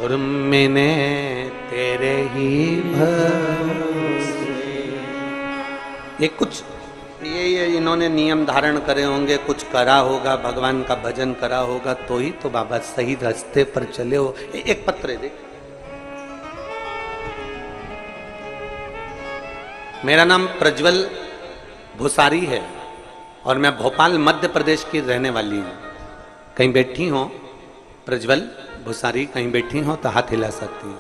और मैंने तेरे ही भरोसे, ये कुछ ये इन्होंने नियम धारण करे होंगे, कुछ करा होगा, भगवान का भजन करा होगा, तो ही तो बाबा सही रास्ते पर चले हो। एक पत्र देख, मेरा नाम प्रज्वल भुसारी है और मैं भोपाल मध्य प्रदेश की रहने वाली हूँ। कहीं बैठी हो प्रज्वल भुसारी, कहीं बैठी हो तो हाथ हिला सकती हूँ।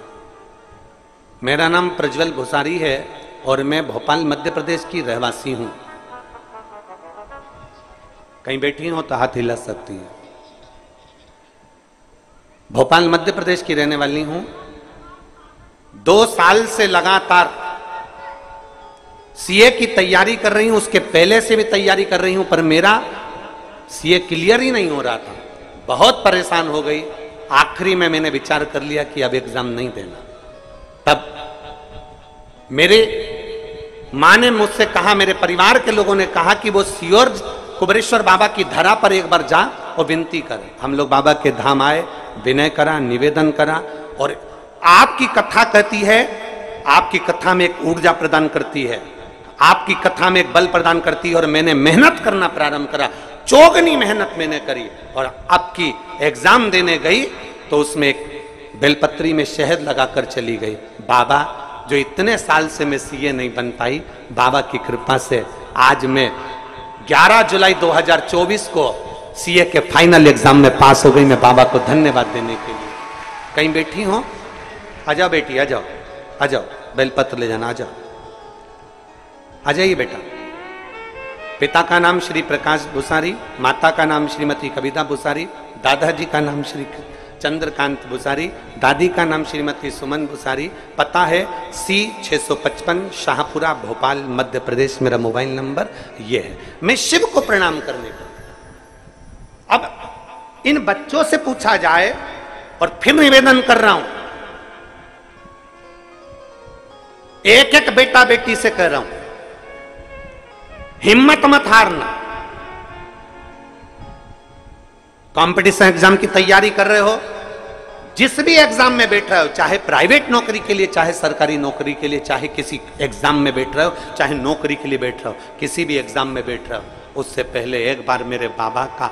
मेरा नाम प्रज्वल भुसारी है और मैं भोपाल मध्य प्रदेश की रहवासी हूँ। कहीं बैठी हो तो हाथ हिला सकती है। भोपाल मध्य प्रदेश की रहने वाली हूँ। 2 साल से लगातार सीए की तैयारी कर रही हूँ, उसके पहले से भी तैयारी कर रही हूँ, पर मेरा सीए क्लियर ही नहीं हो रहा था। बहुत परेशान हो गई। आखिरी में मैंने विचार कर लिया कि अब एग्जाम नहीं देना। तब मेरे माँ ने मुझसे कहा, मेरे परिवार के लोगों ने कहा कि वो सियोर कुबेरेश्वर बाबा की धरा पर एक बार जा और विनती करे। हम लोग बाबा के धाम आए, विनय करा, निवेदन करा, और आपकी कथा कहती है, आपकी कथा में एक ऊर्जा प्रदान करती है, आपकी कथा में एक बल प्रदान करती है। और मैंने मेहनत करना प्रारंभ करा, चौगनी मेहनत मैंने करी, और अब की एग्जाम देने गई तो उसमें एक बेलपत्री में शहद लगाकर चली गई। बाबा, जो इतने साल से मैं सीए नहीं बन पाई, बाबा की कृपा से आज मैं 11 जुलाई 2024 को सीए के फाइनल एग्जाम में पास हो गई। मैं बाबा को धन्यवाद देने के लिए। कहीं बैठी हो? आ जाओ बेटी, आ जाओ, आ जाओ, बेलपत्र ले जाना, आ जाओ, आ जाइए बेटा। पिता का नाम श्री प्रकाश भुसारी, माता का नाम श्रीमती कविता भुसारी, दादाजी का नाम श्री चंद्रकांत भुसारी, दादी का नाम श्रीमती सुमन भुसारी। पता है C 655 शाहपुरा भोपाल मध्य प्रदेश। मेरा मोबाइल नंबर ये है। मैं शिव को प्रणाम करने को। अब इन बच्चों से पूछा जाए, और फिर निवेदन कर रहा हूं, एक एक बेटा बेटी से कह रहा हूं, हिम्मत मत हारना। कंपटीशन एग्जाम की तैयारी कर रहे हो, जिस भी एग्जाम में बैठ रहे हो, चाहे प्राइवेट नौकरी के लिए, चाहे सरकारी नौकरी के लिए, चाहे किसी एग्जाम में बैठ रहे हो, चाहे नौकरी के लिए बैठ रहे हो, किसी भी एग्जाम में बैठ रहे हो, उससे पहले एक बार मेरे बाबा का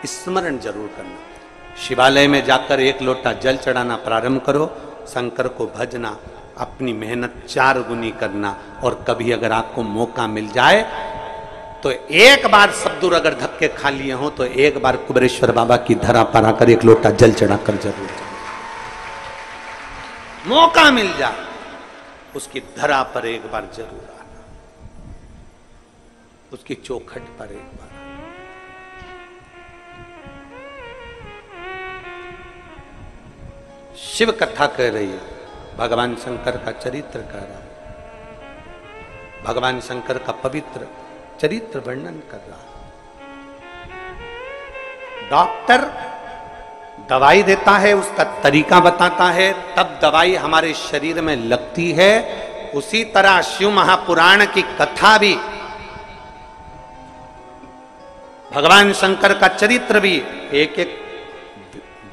स्मरण जरूर करना। शिवालय में जाकर एक लोटा जल चढ़ाना प्रारंभ करो, शंकर को भजना, अपनी मेहनत 4 गुनी करना, और कभी अगर आपको मौका मिल जाए तो एक बार सब दूर अगर धक्के खा लिए हो तो एक बार कुबेरेश्वर बाबा की धरा पर आकर एक लोटा जल चढ़ाकर जरूर जाए। मौका मिल जाए उसकी धरा पर एक बार जरूर आना, उसकी चौखट पर एक बार। शिव कथा कह रही है, भगवान शंकर का चरित्र कह रहा है, भगवान शंकर का पवित्र चरित्र वर्णन कर रहा है। डॉक्टर दवाई देता है, उसका तरीका बताता है, तब दवाई हमारे शरीर में लगती है। उसी तरह शिव महापुराण की कथा भी, भगवान शंकर का चरित्र भी एक एक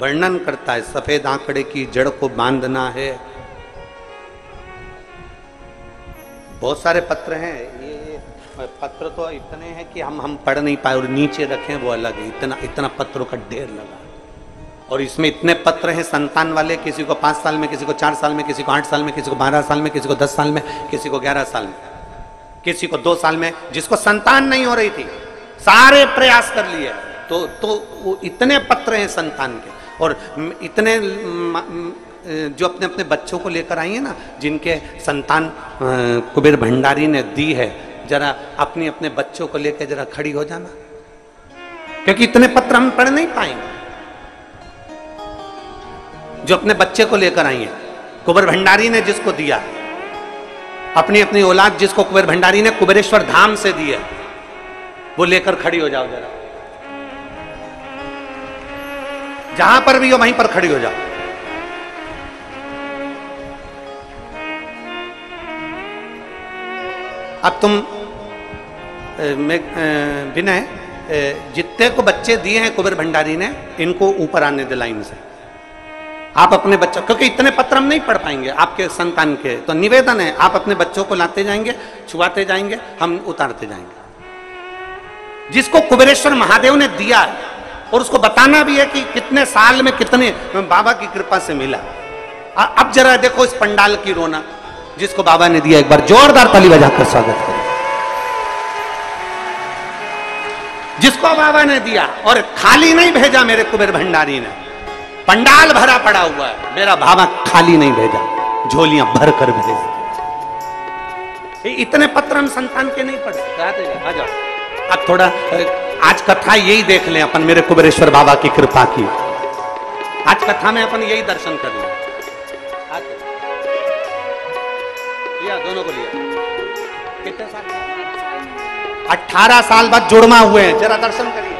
वर्णन करता है। सफेद आंकड़े की जड़ को बांधना है। बहुत सारे पत्र हैं, ये पत्र तो इतने हैं कि हम पढ़ नहीं पाए, और नीचे रखें वो अलग है। इतना पत्रों का ढेर लगा, और इसमें इतने पत्र हैं संतान वाले, किसी को 5 साल में, किसी को 4 साल में, किसी को 8 साल में, किसी को 12 साल में, किसी को 10 साल में, किसी को 11 साल में, किसी को 2 साल में, जिसको संतान नहीं हो रही थी, सारे प्रयास कर लिए। तो वो इतने पत्र हैं संतान के, और इतने जो अपने अपने बच्चों को लेकर आई है ना, जिनके संतान कुबेर भंडारी ने दी है, जरा अपने अपने बच्चों को लेकर जरा खड़ी हो जाना, क्योंकि इतने पत्र हम पढ़ नहीं पाएंगे। जो अपने बच्चे को लेकर आई है, कुबेर भंडारी ने जिसको दिया, अपनी अपनी औलाद जिसको कुबेर भंडारी ने कुबेरेश्वर धाम से दी है, वो लेकर खड़ी हो जाओ जरा। जहां पर भी हो वहीं पर खड़ी हो जाओ। अब तुम विनय, जितने को बच्चे दिए हैं कुबेर भंडारी ने, इनको ऊपर आने दे लाइन से। आप अपने बच्चों, क्योंकि इतने पत्र हम नहीं पढ़ पाएंगे आपके संतान के, तो निवेदन है आप अपने बच्चों को लाते जाएंगे, छुआते जाएंगे, हम उतारते जाएंगे। जिसको कुबेरेश्वर महादेव ने दिया है, और उसको बताना भी है कि कितने साल में कितने बाबा की कृपा से मिला। अब जरा देखो इस पंडाल की रोना, जिसको बाबा ने दिया, एक बार जोरदार ताली बजाकर स्वागत करें। जिसको बाबा ने दिया, और खाली नहीं भेजा मेरे कुबेर भंडारी ने, पंडाल भरा पड़ा हुआ है, मेरा बाबा खाली नहीं भेजा, झोलियां भर कर भेज। इतने पत्र हम संतान के नहीं पढ़ते। आ जाओ, अब थोड़ा आज कथा यही देख लें अपन, मेरे कुबेरेश्वर बाबा की कृपा की। आज कथा में अपन यही दर्शन कर लें। लिया दोनों को लिया। कितने साल? 18 साल बाद जुड़मा हुए हैं, जरा दर्शन करिए।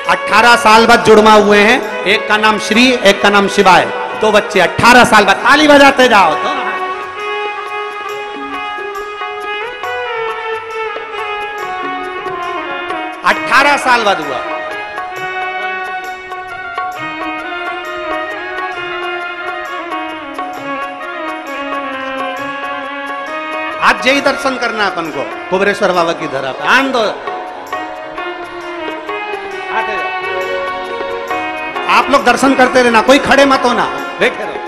18 साल बाद जुड़मा हुए हैं, एक का नाम श्री, एक का नाम शिवाय, 2 बच्चे। 18 साल बाद ताली बजाते जाओ तो। 18 साल बाद हुआ। आज यही दर्शन करना अपन को, कुबेरेश्वर बाबा की धरा पे। आन दो, आते आप लोग दर्शन करते रहना, कोई खड़े मत होना, बैठे रहो।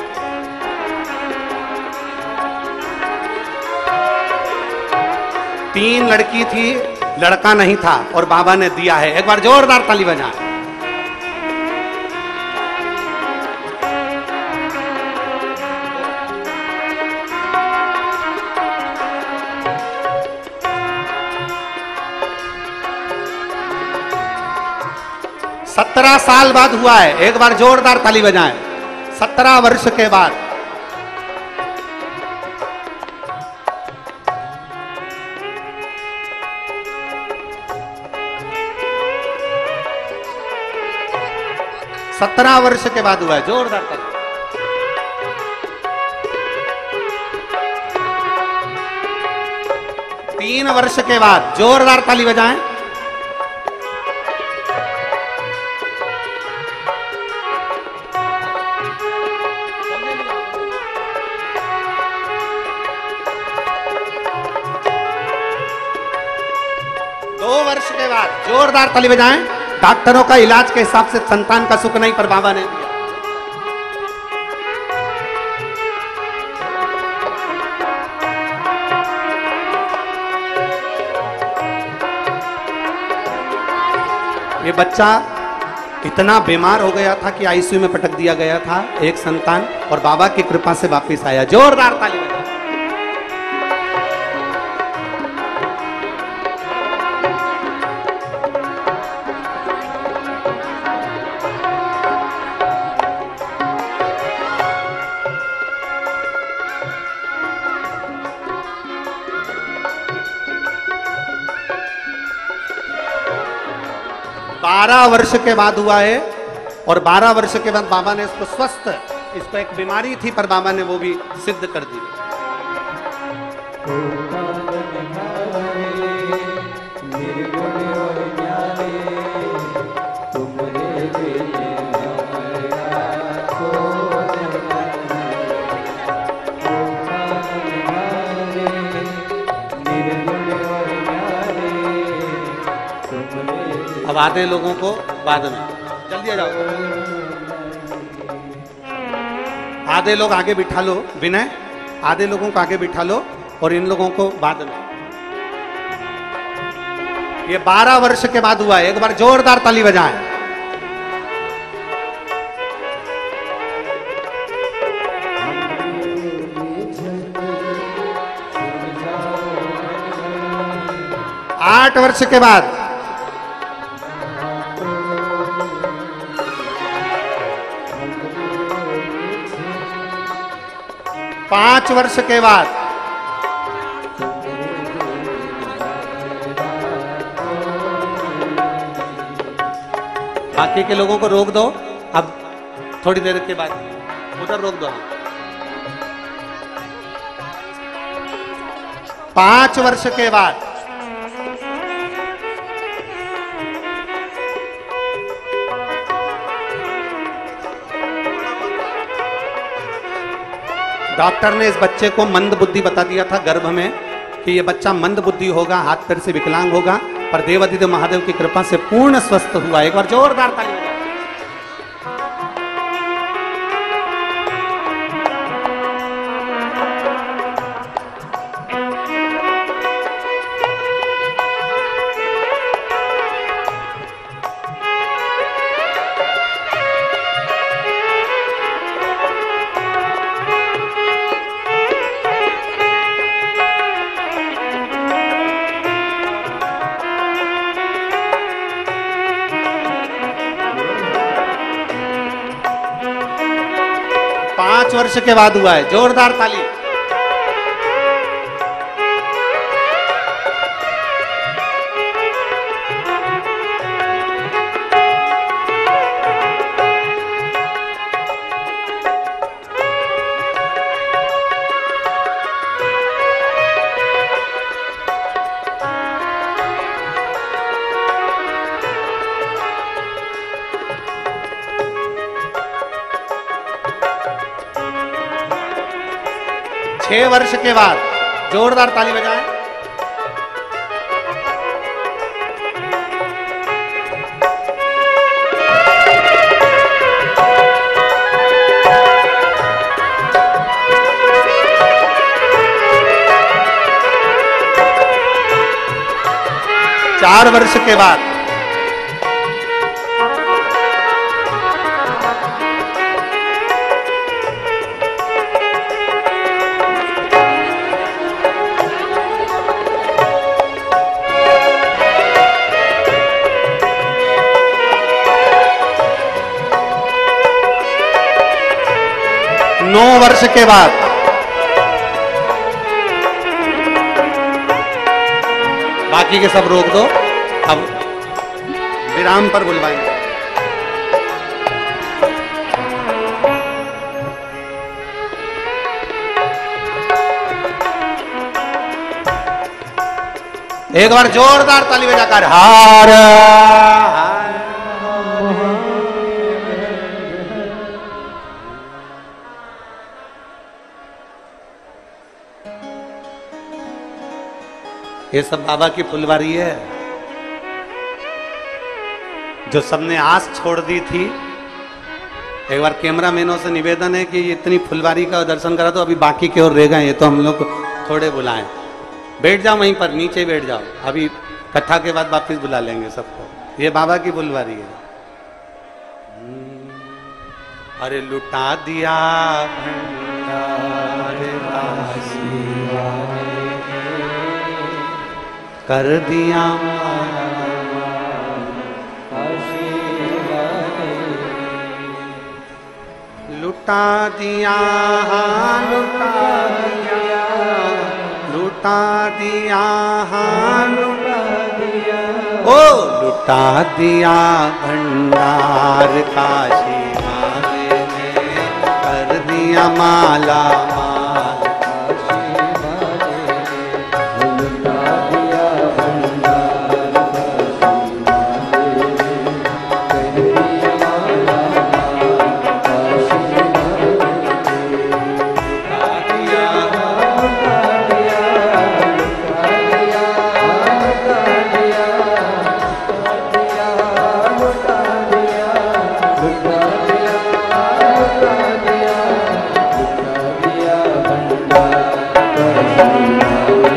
तीन लड़की थी, लड़का नहीं था और बाबा ने दिया है। एक बार जोरदार ताली बजाएं। सत्रह साल बाद हुआ है। एक बार जोरदार ताली बजाएं। 17 वर्ष के बाद। सत्रह वर्ष के बाद हुआ है। जोरदार ताली। तीन वर्ष के बाद जोरदार ताली बजाएं। जोरदार ताली बजाएं। डॉक्टरों का इलाज के हिसाब से संतान का सुख नहीं, पर बाबा ने दिया। ये बच्चा इतना बीमार हो गया था कि आईसीयू में पटक दिया गया था। एक संतान और बाबा की कृपा से वापस आया। जोरदार ताली बजाएं। 12 वर्ष के बाद हुआ है। और 12 वर्ष के बाद बाबा ने इसको स्वस्थ, इसको एक बीमारी थी पर बाबा ने वो भी सिद्ध कर दी। अब आधे लोगों को बाद में, जल्दी आ जाओ। आधे लोग आगे बिठा लो विनय, आधे लोगों को आगे बिठा लो और इन लोगों को बाद में। ये 12 वर्ष के बाद हुआ है। एक बार जोरदार ताली बजाएं। आठ वर्ष के बाद, 5 वर्ष के बाद, बाकी के लोगों को रोक दो। अब थोड़ी देर के बाद उधर रोक दो। 5 वर्ष के बाद, डॉक्टर ने इस बच्चे को मंद बुद्धि बता दिया था गर्भ में कि ये बच्चा मंद बुद्धि होगा, हाथ पैर से विकलांग होगा, पर देवाधिदेव महादेव की कृपा से पूर्ण स्वस्थ हुआ। एक बार जोरदार ताली बजाएं। वर्ष के बाद हुआ है। जोरदार ताली। छह वर्ष के बाद जोरदार ताली बजाएं। 4 वर्ष के बाद वर्ष के बाद बाकी के सब रोक दो, अब विराम पर बुलवाएंगे। एक बार जोरदार ताली बजाकर हार ये सब बाबा की फुलवारी है जो सबने आस छोड़ दी थी। एक बार कैमरामैनों से निवेदन है कि इतनी फुलवारी का दर्शन करा तो अभी बाकी की ओर रह गए, ये तो हम लोग थोड़े बुलाएं। बैठ जाओ वहीं पर, नीचे बैठ जाओ, अभी कथा के बाद वापस बुला लेंगे सबको। ये बाबा की फुलवारी है। अरे लुटा दिया कर दिया लुटा दिया, लुटा दिया, लुटा दिया, लुटा दिया, ओ लुटा दिया भंडार काशी वाले ने, कर दिया माला माल काशी वाले ने, लुटा दिया भंडार काशी वाले ने, कर दिया माला माल काशी वाले ने, लुटा दिया, लुटा दिया, लुटा दिया, लुटा दिया, लुटा दिया, लुटा दिया, लुटा दिया, लुटा दिया भंडार काशी वाले,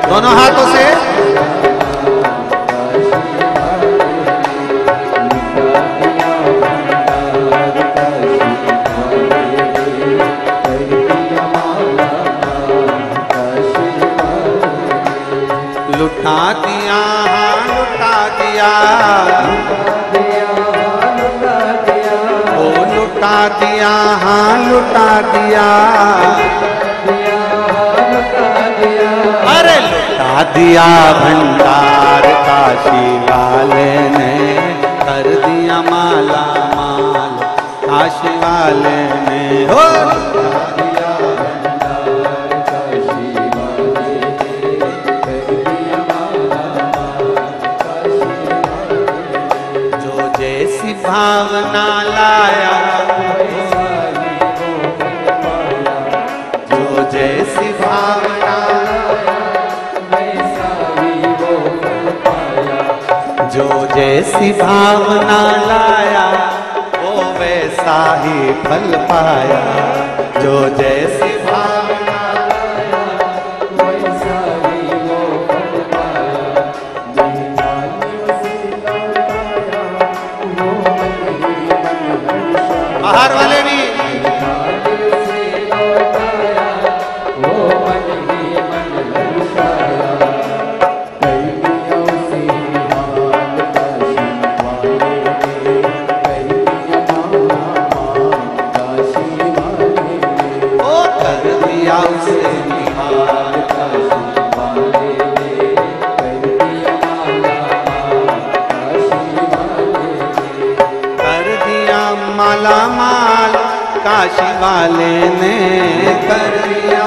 दोनों हाथों से लुटा दिया, हाँ लुटा दिया, ओ लुटा दिया, हाँ लुटा दिया, अरे लुटा दिया भंडार काशी वाले ने, कर दिया माला माल काशी वाले ने, हो लुटा दिया भंडार काशी वाले ने, कर दिया माला माल काशी वाले ने, जो जैसी भावना लाया जो जैसी भावना जो जैसी भावना लाया वो वैसा ही फल पाया, जो जैसी भावना लाया वैसा ही वो फल पाया, बाहर वाले भी माला माल काशी वाले ने, कर दिया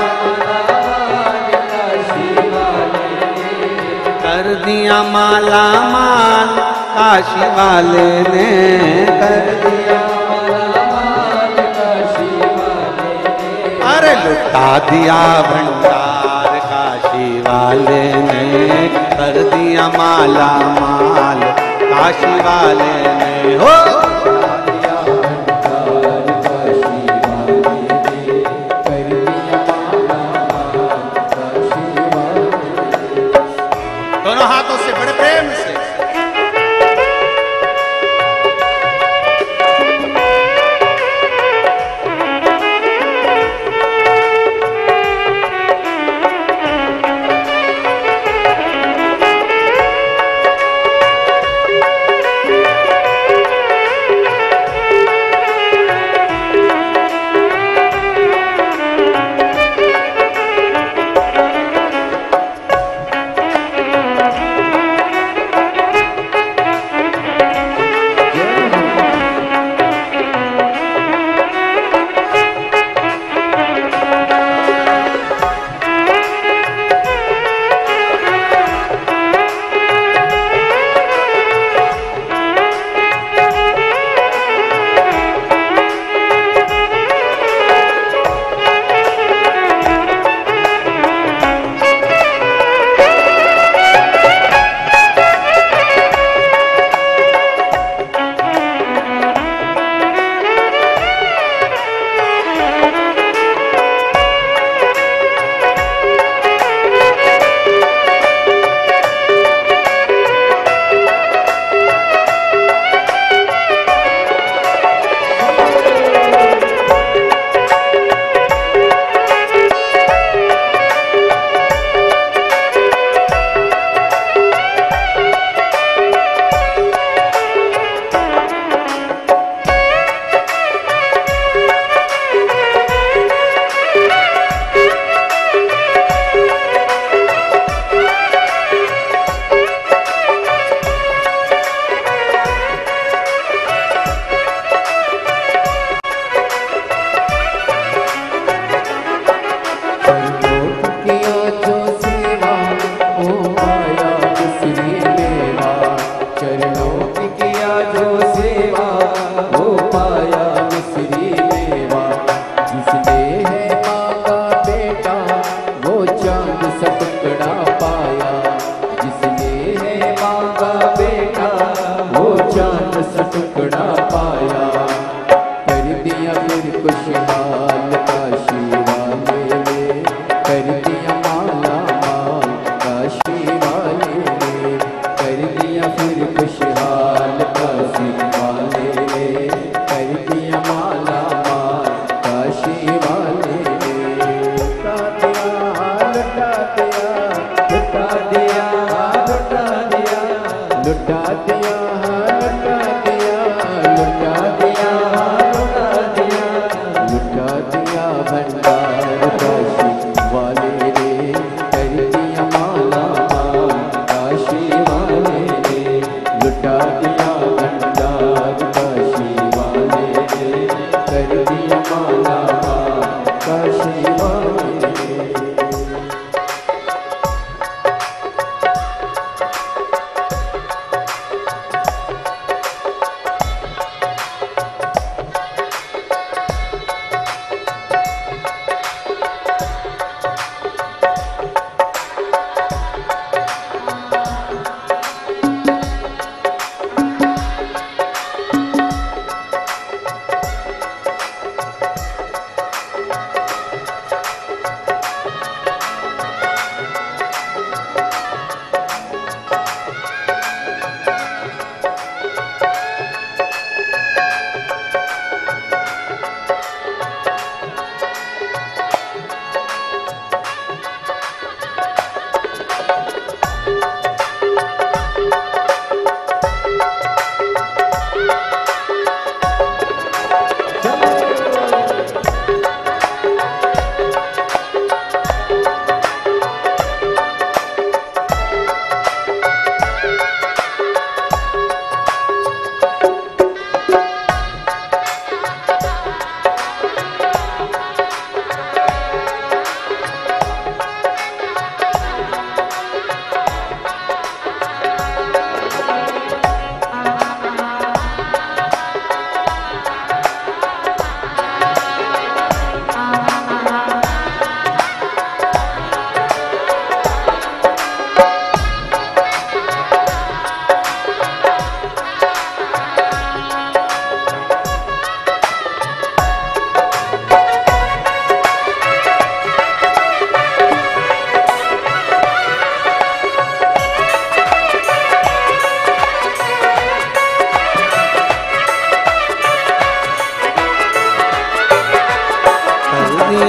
कर दिया माला माल काशी वाले ने, कर दिया माला माल काशी वाले ने, अरे लुटा दिया भंडार काशी वाले ने, कर दिया माला माल काशी वाले ने, हो दोनों हाथों से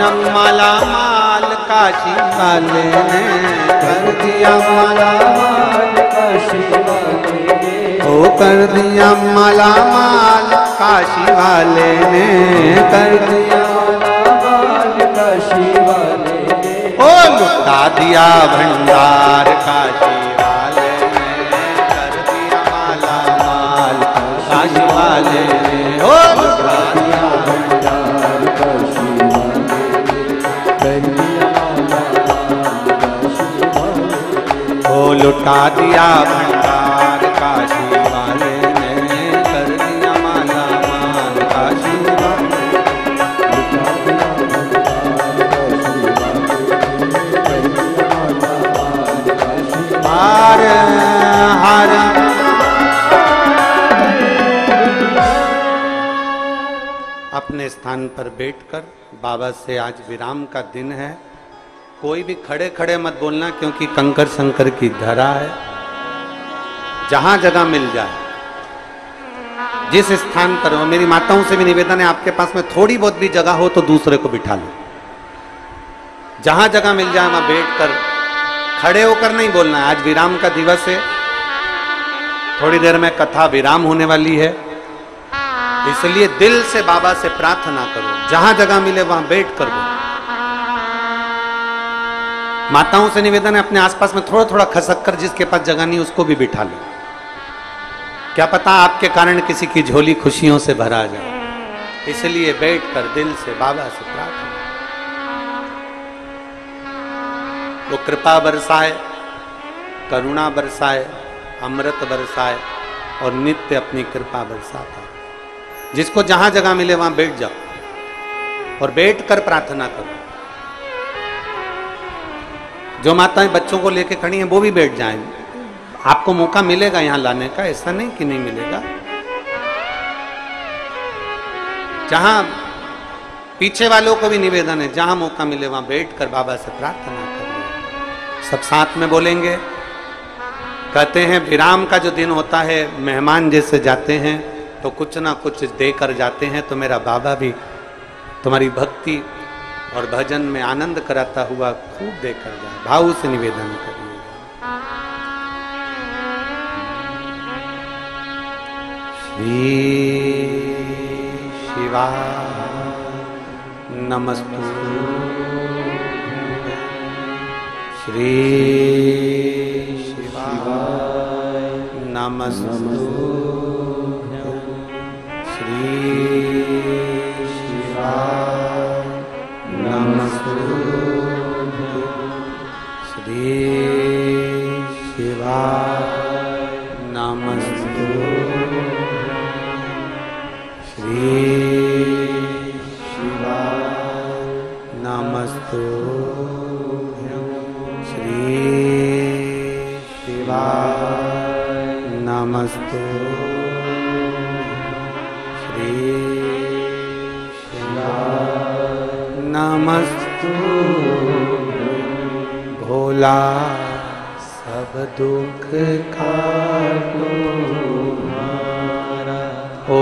दिया माला माल काशी वाले ने, कर दिया माला माल काशी वाले ने, ओ कर दिया माला माल काशी वाले ने, कर दिया माला माल काशी वाले ने, ओ लुटा दिया भंडार काशी वाले ने, कर दिया माला माल काशी वाले ने, ओ लुटा दिया भंडार काशी वाले ने, कर दिया माला माल काशी वाले ने, ओ लुटा दिया भंडार काशी वाले ने, कर दिया माला माल काशी वाले ने, हर हर अपने स्थान पर बैठकर बाबा से आज विराम का दिन है। कोई भी खड़े खड़े मत बोलना, क्योंकि कंकर शंकर की धरा है। जहां जगह मिल जाए, जिस स्थान पर हो, मेरी माताओं से भी निवेदन है, आपके पास में थोड़ी बहुत भी जगह हो तो दूसरे को बिठा लो। जहां जगह मिल जाए वहां बैठकर, खड़े होकर नहीं बोलना है। आज विराम का दिवस है, थोड़ी देर में कथा विराम होने वाली है, इसलिए दिल से बाबा से प्रार्थना करो। जहां जगह मिले वहां बैठ कर बोलो। माताओं से निवेदन है, अपने आसपास में थोड़ा थोड़ा खसक कर जिसके पास जगह नहीं उसको भी बिठा लो। क्या पता आपके कारण किसी की झोली खुशियों से भरा जाए, इसलिए बैठकर दिल से बाबा से प्रार्थना। वो कृपा बरसाए, करुणा बरसाए, अमृत बरसाए और नित्य अपनी कृपा बरसाता है। जिसको जहां जगह मिले वहां बैठ जाओ और बैठकर प्रार्थना करो। जो माताएं बच्चों को लेकर खड़ी हैं वो भी बैठ जाएं। आपको मौका मिलेगा यहां लाने का, ऐसा नहीं कि नहीं मिलेगा। जहां पीछे वालों को भी निवेदन है, जहां मौका मिले वहां बैठकर बाबा से प्रार्थना करिए। सब साथ में बोलेंगे। कहते हैं विराम का जो दिन होता है, मेहमान जैसे जाते हैं तो कुछ ना कुछ देकर जाते हैं, तो मेरा बाबा भी तुम्हारी भक्ति और भजन में आनंद कराता हुआ खूब देकर जाए। भाव से निवेदन करिए। श्री शिवा नमस्तु, श्री शिवा नमस्तु, श्री शिवा नमस्तु, श्री शिवा नमस्तु, श्री शिवा नमस्तु, श्री शिवा नमस्तु, श्री शिवा नमस्तु। भोला सब दुख काटो हमारा, ओ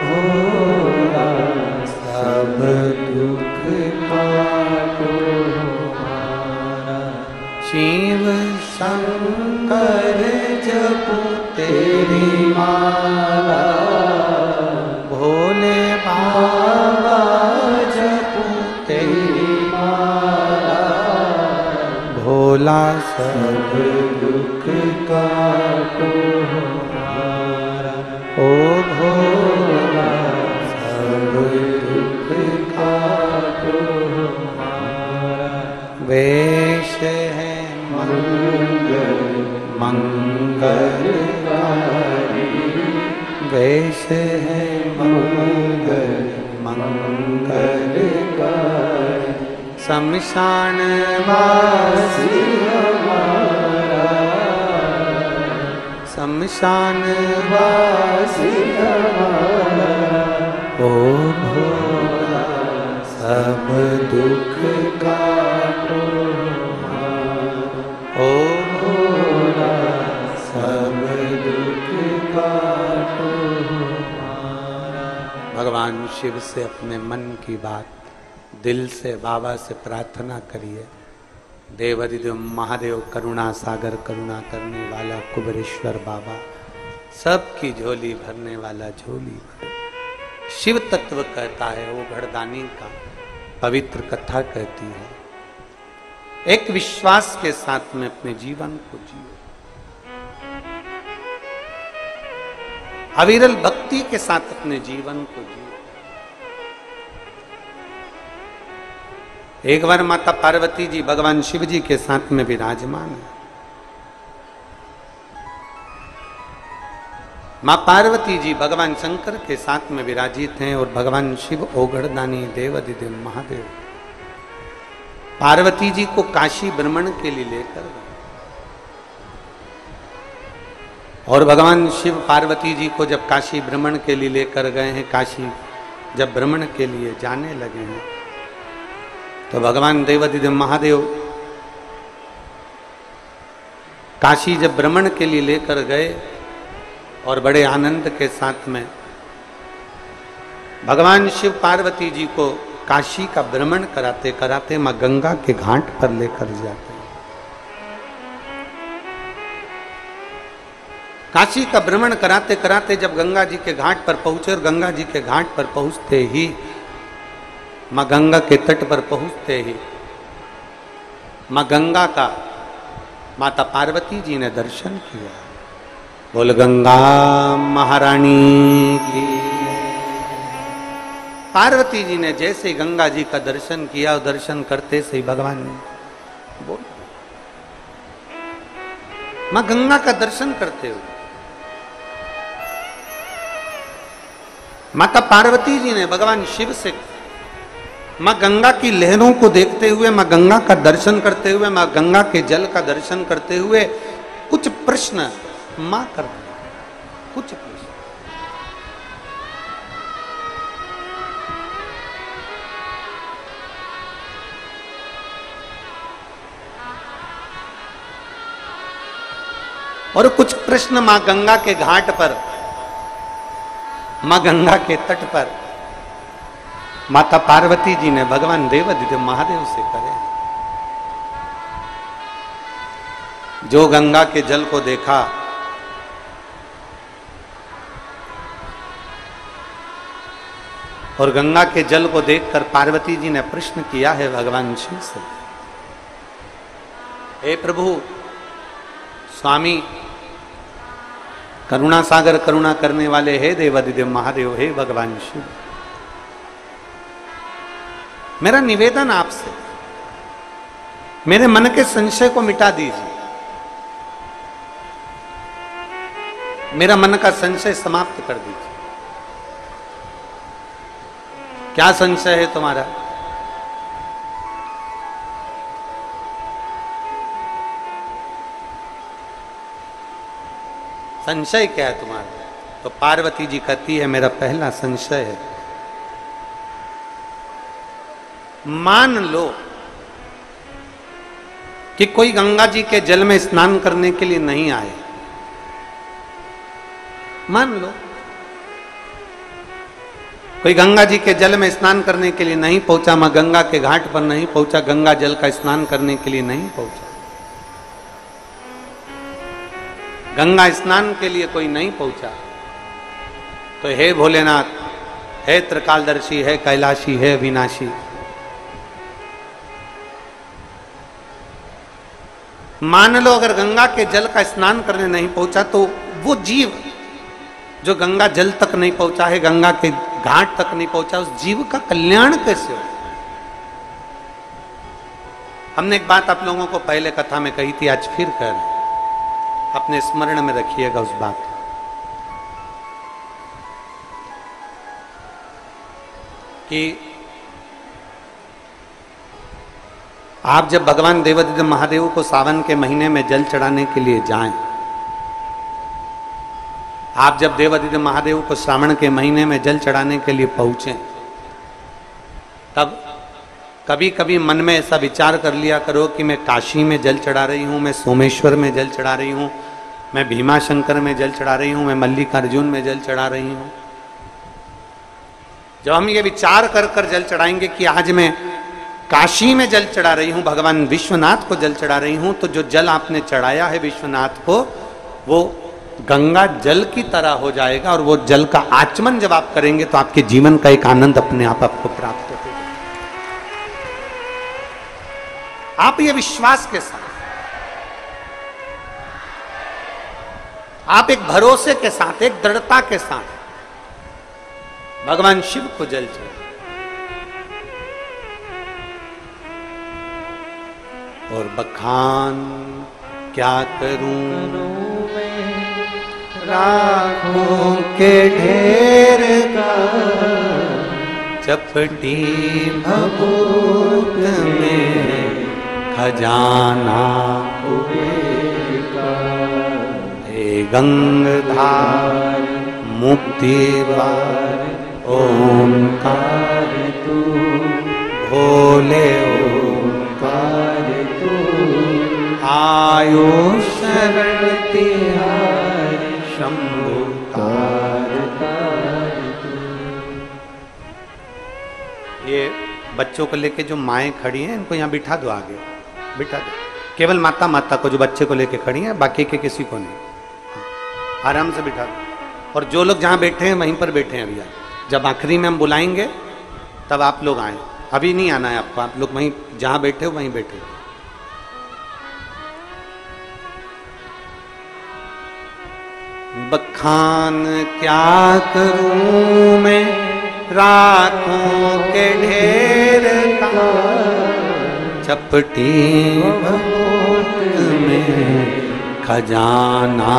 भोला सब दुख काटो हमारा। शिव शंकर जपो तेरी माला, भोले बाबा जपो तेरी माला। भोला सब दुख काटो हमारा, ओ भोला सब दुख काटो हमारा। वेश है मंगल मंगलकारी, वेश है मंगल मंगलकारी। शमशान वासी हमारा, शमशान वासी हमारा। ओ भोला सब दुख काटो हमारा, ओ भोला सब दुख काटो हमारा। भगवान शिव से अपने मन की बात दिल से बाबा से प्रार्थना करिए, देवाधिदेव महादेव करुणा सागर, करुणा करने वाला कुबेरेश्वर बाबा, सबकी झोली भरने वाला झोली भर। शिव तत्व कहता है, वो घड़दानी का पवित्र कथा कहती है। एक विश्वास के साथ में अपने जीवन को जियो, अविरल भक्ति के साथ अपने जीवन को जियो। एक बार माता पार्वती जी भगवान शिव जी के साथ में विराजमान है। मां पार्वती जी भगवान शंकर के साथ में विराजित हैं और भगवान शिव ओगढ़दानी देवाधिदेव महादेव पार्वती जी को काशी भ्रमण के लिए लेकर गए। और भगवान शिव पार्वती जी को जब काशी भ्रमण के लिए लेकर गए हैं, काशी जब भ्रमण के लिए जाने लगे हैं, तो भगवान देवाधिदेव महादेव काशी जब भ्रमण के लिए लेकर गए और बड़े आनंद के साथ में भगवान शिव पार्वती जी को काशी का भ्रमण कराते कराते मां गंगा के घाट पर लेकर जाते हैं। काशी का भ्रमण कराते कराते जब गंगा जी के घाट पर पहुंचे और गंगा जी के घाट पर पहुंचते ही, मां गंगा के तट पर पहुंचते ही मां गंगा का माता पार्वती जी ने दर्शन किया। बोल गंगा महारानी की। पार्वती जी ने जैसे गंगा जी का दर्शन किया और दर्शन करते से ही भगवान ने बोल, मां गंगा का दर्शन करते हुए माता पार्वती जी ने भगवान शिव से मां गंगा की लहरों को देखते हुए, मां गंगा का दर्शन करते हुए, मां गंगा के जल का दर्शन करते हुए कुछ प्रश्न मां कर कुछ प्रश्न। और कुछ प्रश्न मां गंगा के घाट पर, मां गंगा के तट पर माता पार्वती जी ने भगवान देवाधिदेव महादेव से करे। जो गंगा के जल को देखा, और गंगा के जल को देखकर पार्वती जी ने प्रश्न किया है भगवान शिव से, हे प्रभु स्वामी करुणा सागर, करुणा करने वाले, हे देवाधिदेव महादेव, हे भगवान शिव, मेरा निवेदन आपसे, मेरे मन के संशय को मिटा दीजिए, मेरा मन का संशय समाप्त कर दीजिए। क्या संशय है तुम्हारा? संशय क्या है तुम्हारा? तो पार्वती जी कहती है, मेरा पहला संशय है, मान लो कि कोई गंगा जी के जल में स्नान करने के लिए नहीं आए, मान लो कोई गंगा जी के जल में स्नान करने के लिए नहीं पहुंचा, मां गंगा के घाट पर नहीं पहुंचा, गंगा जल का स्नान करने के लिए नहीं पहुंचा, गंगा स्नान के लिए कोई नहीं पहुंचा, तो हे भोलेनाथ, हे त्रिकालदर्शी, है कैलाशी, है विनाशी, मान लो अगर गंगा के जल का स्नान करने नहीं पहुंचा तो वो जीव जो गंगा जल तक नहीं पहुंचा है, गंगा के घाट तक नहीं पहुंचा, उस जीव का कल्याण कैसे हो? हमने एक बात आप लोगों को पहले कथा में कही थी, आज फिर कह रहे हैं, अपने स्मरण में रखिएगा उस बात कि आप जब भगवान देवाधिदेव महादेव को सावन के महीने में जल चढ़ाने के लिए जाएं, आप जब देवाधिदेव महादेव को श्रावण के महीने में जल चढ़ाने के लिए पहुंचे, तब कभी कभी मन में ऐसा विचार कर लिया करो कि मैं काशी में जल चढ़ा रही हूं, मैं सोमेश्वर में जल चढ़ा रही हूं, मैं भीमा शंकर में जल चढ़ा रही हूं, मैं मल्लिकार्जुन में जल चढ़ा रही हूं। जब हम ये विचार कर कर जल चढ़ाएंगे कि आज मैं काशी में जल चढ़ा रही हूं, भगवान विश्वनाथ को जल चढ़ा रही हूं, तो जो जल आपने चढ़ाया है विश्वनाथ को वो गंगा जल की तरह हो जाएगा और वो जल का आचमन जब आप करेंगे तो आपके जीवन का एक आनंद अपने आप आपको प्राप्त होगा। आप ये विश्वास के साथ, आप एक भरोसे के साथ, एक दृढ़ता के साथ भगवान शिव को जल चढ़ाएं। और बखान क्या करूं राखों के ढेर का, चपटी भभूत में खजाना हे गंगाधार मुक्ति द्वार ओंकार तू, भोले ओंकार तू, आयो शरण तिहारी शंभु तार तार तू। ये बच्चों को लेके जो माएं खड़ी हैं इनको यहाँ बिठा दो, आगे बिठा दो। केवल माता माता को जो बच्चे को लेके खड़ी हैं, बाकी के किसी को नहीं, आराम से बिठा दो। और जो लोग जहाँ बैठे हैं वहीं पर बैठे हैं। भैया जब आखिरी में हम बुलाएंगे तब आप लोग आए, अभी नहीं आना है आपको, आप लोग वहीं जहाँ बैठे हो वहीं बैठे हो। बखान क्या करूं मैं राखों के ढेर का, चपटी भभूत में खजाना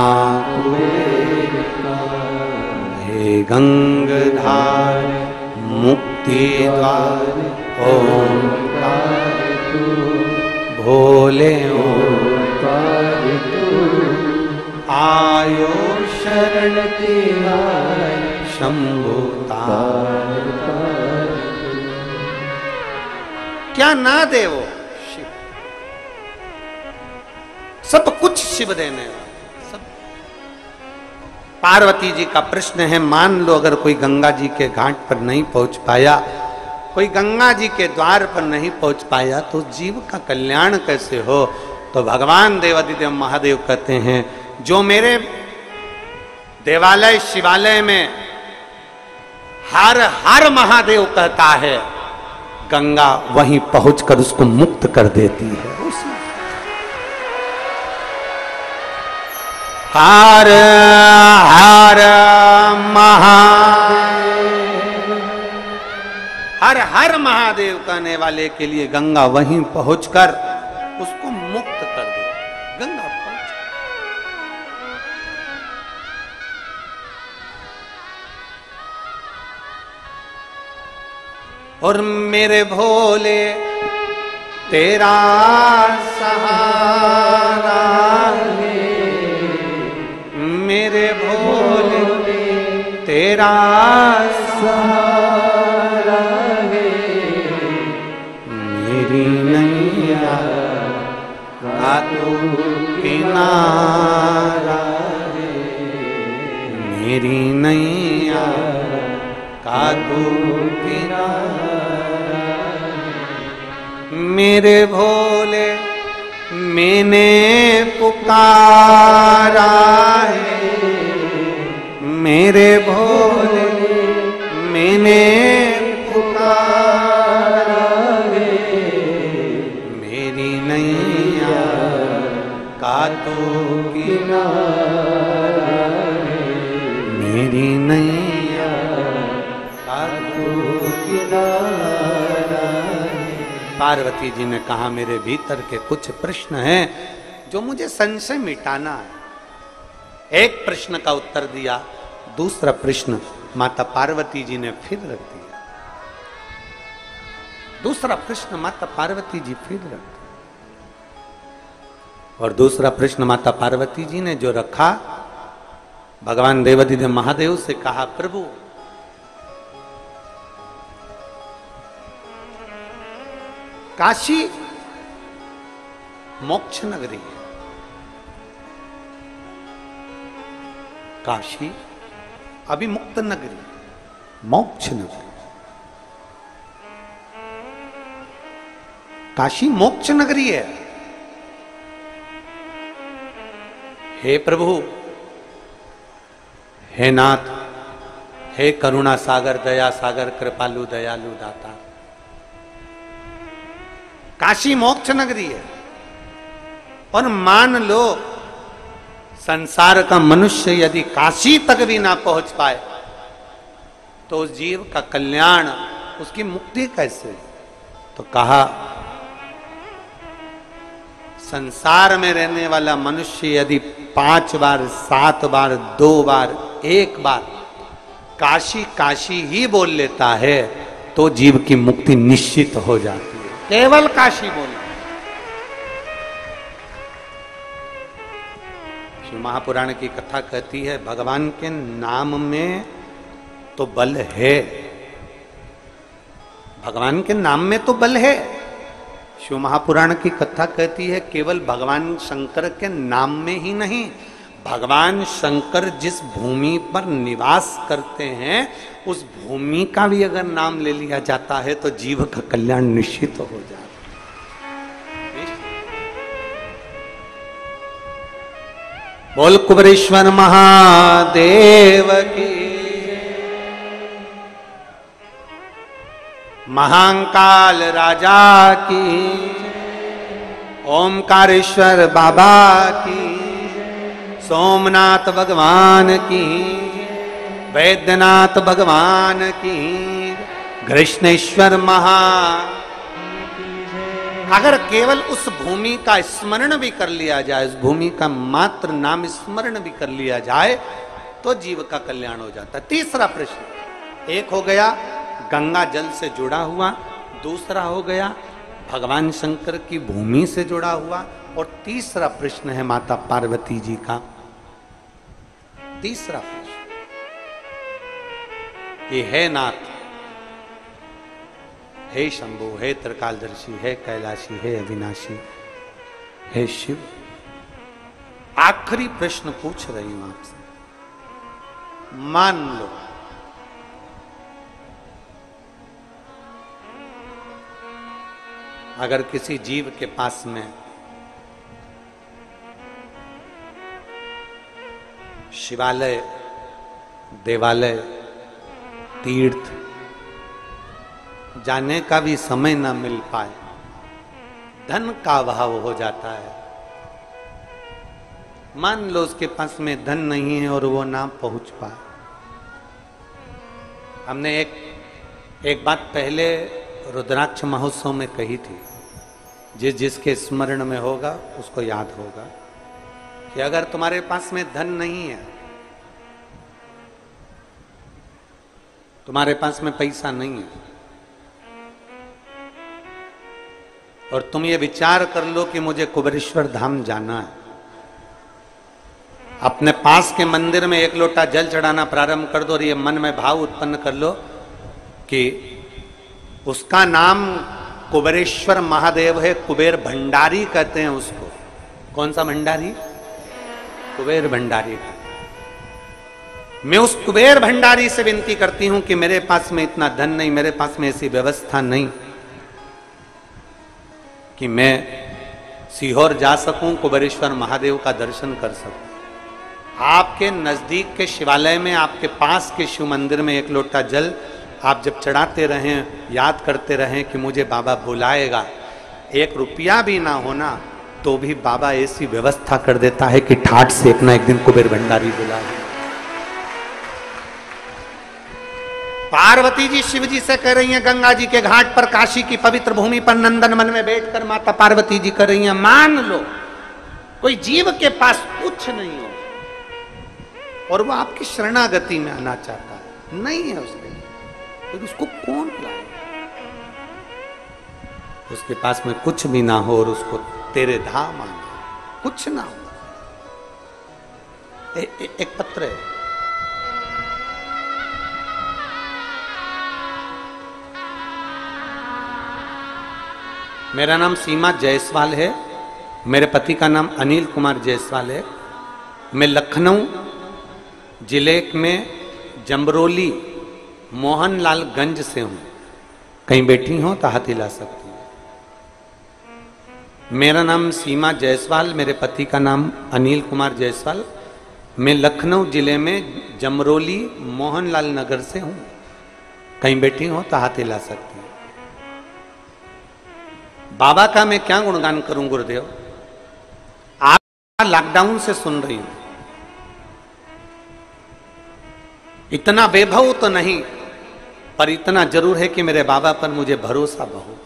हे गंगाधार मुक्ति द्वार ओंकार तू, भोले ओंकार तू, आयो शरण तिहारी शंभु तार तार। क्या ना दे वो शिव, सब कुछ शिव देने वाला। सब पार्वती जी का प्रश्न है, मान लो अगर कोई गंगा जी के घाट पर नहीं पहुंच पाया, कोई गंगा जी के द्वार पर नहीं पहुंच पाया, तो जीव का कल्याण कैसे हो? तो भगवान देवादिदेव महादेव कहते हैं, जो मेरे देवालय शिवालय में हर हर महादेव कहता है, गंगा वहीं पहुंचकर उसको मुक्त कर देती है। हर हर हर हर महादेव कहने वाले के लिए गंगा वहीं पहुंचकर उसको मुक्त कर दे। गंगा पहुंच, और मेरे भोले तेरा सहारा है, मेरे भोले तेरा सहारा है, मेरी नैया का तू किनारा है, मेरी नैया का तू किनारा है। मेरे भोले मैंने पुकारा है, मेरे भोले मैंने पुकारा है, मेरी नैया का तो किनारा है, मेरी नैया का तो किनारा है। पार्वती जी ने कहा, मेरे भीतर के कुछ प्रश्न हैं जो मुझे संशय मिटाना है। एक प्रश्न का उत्तर दिया, दूसरा प्रश्न माता पार्वती जी ने फिर रख दिया। दूसरा प्रश्न माता पार्वती जी फिर रख दिया, और दूसरा प्रश्न माता पार्वती जी ने जो रखा, भगवान देवादिदेव महादेव से कहा, प्रभु काशी मोक्ष नगरी है, काशी अभिमुक्त नगरी, मोक्ष नगरी। काशी मोक्ष नगरी है। हे प्रभु, हे नाथ, हे करुणा सागर, दया सागर, कृपालु दयालु दाता, काशी मोक्ष नगरी है। और मान लो संसार का मनुष्य यदि काशी तक भी ना पहुंच पाए तो उस जीव का कल्याण, उसकी मुक्ति कैसे? तो कहा संसार में रहने वाला मनुष्य यदि 5 बार, 7 बार, 2 बार, 1 बार काशी काशी ही बोल लेता है तो जीव की मुक्ति निश्चित हो जाती है, केवल काशी बोलना। शिव महापुराण की कथा कहती है भगवान के नाम में तो बल है, भगवान के नाम में तो बल है। शिव महापुराण की कथा कहती है केवल भगवान शंकर के नाम में ही नहीं, भगवान शंकर जिस भूमि पर निवास करते हैं उस भूमि का भी अगर नाम ले लिया जाता है तो जीव का कल्याण निश्चित हो जाता है। बोल कुबेरेश्वर महादेव की, महाकाल राजा की, ओमकारेश्वर बाबा की, सोमनाथ भगवान की, वैद्यनाथ भगवान की, कृष्णेश्वर महा। अगर केवल उस भूमि का स्मरण भी कर लिया जाए, उस भूमि का मात्र नाम स्मरण भी कर लिया जाए तो जीव का कल्याण हो जाता है। तीसरा प्रश्न, एक हो गया गंगा जल से जुड़ा हुआ, दूसरा हो गया भगवान शंकर की भूमि से जुड़ा हुआ, और तीसरा प्रश्न है माता पार्वती जी का। तीसरा प्रश्न ये है नाथ, हे शंभु, हे त्रिकालदर्शी, हे कैलाशी, हे अविनाशी, हे शिव। आखिरी प्रश्न पूछ रही हूं आपसे, मान लो अगर किसी जीव के पास में शिवालय, देवालय, तीर्थ जाने का भी समय ना मिल पाए, धन का अभाव हो जाता है, मान लो उसके पास में धन नहीं है और वो ना पहुंच पाए। हमने एक बात पहले रुद्राक्ष महोत्सव में कही थी, जिसके स्मरण में होगा उसको याद होगा कि अगर तुम्हारे पास में धन नहीं है, तुम्हारे पास में पैसा नहीं है, और तुम ये विचार कर लो कि मुझे कुबेरेश्वर धाम जाना है, अपने पास के मंदिर में 1 लोटा जल चढ़ाना प्रारंभ कर दो और ये मन में भाव उत्पन्न कर लो कि उसका नाम कुबेरेश्वर महादेव है, कुबेर भंडारी कहते हैं उसको। कौन सा भंडारी? कुबेर भंडारी। मैं उस कुबेर भंडारी से विनती करती हूं कि मेरे पास में इतना धन नहीं, मेरे पास में ऐसी व्यवस्था नहीं कि मैं सीहोर जा सकूं, कुबेरेश्वर महादेव का दर्शन कर सकूं। आपके नजदीक के शिवालय में, आपके पास के शिव मंदिर में 1 लोटा जल आप जब चढ़ाते रहें, याद करते रहें कि मुझे बाबा बुलाएगा, 1 रुपया भी ना होना तो भी बाबा ऐसी व्यवस्था कर देता है कि ठाट से एक ना एक दिन कुबेर भंडारी बुलाएगा। पार्वती जी शिव जी से कह रही हैं, गंगा जी के घाट पर, काशी की पवित्र भूमि पर नंदन वन में बैठकर माता पार्वती जी कर रही हैं, मान लो कोई जीव के पास कुछ नहीं हो और वो आपकी शरणागति में आना चाहता है, नहीं है उसके, तो उसको कौन लाए? उसके पास में कुछ भी ना हो और उसको तेरे धाम आना, कुछ ना हो। एक पत्र है, मेरा नाम सीमा जायसवाल है, मेरे पति का नाम अनिल कुमार जायसवाल है। मैं लखनऊ जिले में जंबरोली मोहनलालगंज से हूं। कहीं बैठी हो तो हाथ हिला सकती हूं। मेरा नाम सीमा जायसवाल, मेरे पति का नाम अनिल कुमार जायसवाल। मैं लखनऊ जिले में जमरोली मोहनलाल नगर से हूं। कहीं बैठी हो तो हाथ हिला सकती है। बाबा का मैं क्या गुणगान करूं गुरुदेव। आप लॉकडाउन से सुन रही हूं, इतना वैभव तो नहीं, पर इतना जरूर है कि मेरे बाबा पर मुझे भरोसा बहुत।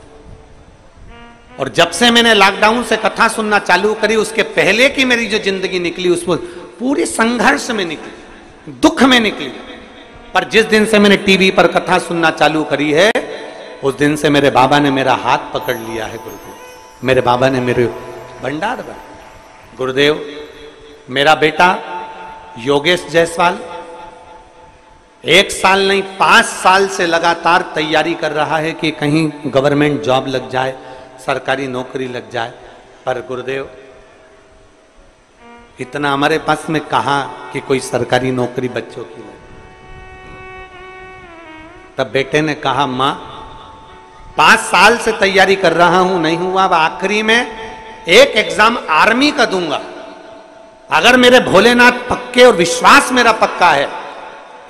और जब से मैंने लॉकडाउन से कथा सुनना चालू करी, उसके पहले की मेरी जो जिंदगी निकली उसमें पूरी संघर्ष में निकली, दुख में निकली। पर जिस दिन से मैंने टीवी पर कथा सुनना चालू करी है, उस दिन से मेरे बाबा ने मेरा हाथ पकड़ लिया है गुरुदेव। मेरे बाबा ने मेरे भंडार बना। गुरुदेव, मेरा बेटा योगेश जायसवाल 1 साल नहीं 5 साल से लगातार तैयारी कर रहा है कि कहीं गवर्नमेंट जॉब लग जाए, सरकारी नौकरी लग जाए। पर गुरुदेव, इतना हमारे पास में कहा कि कोई सरकारी नौकरी बच्चों की लगे। तब बेटे ने कहा, मां 5 साल से तैयारी कर रहा हूं, नहीं हुआ, अब आखिरी में एक एग्जाम आर्मी का दूंगा। अगर मेरे भोलेनाथ पक्के और विश्वास मेरा पक्का है,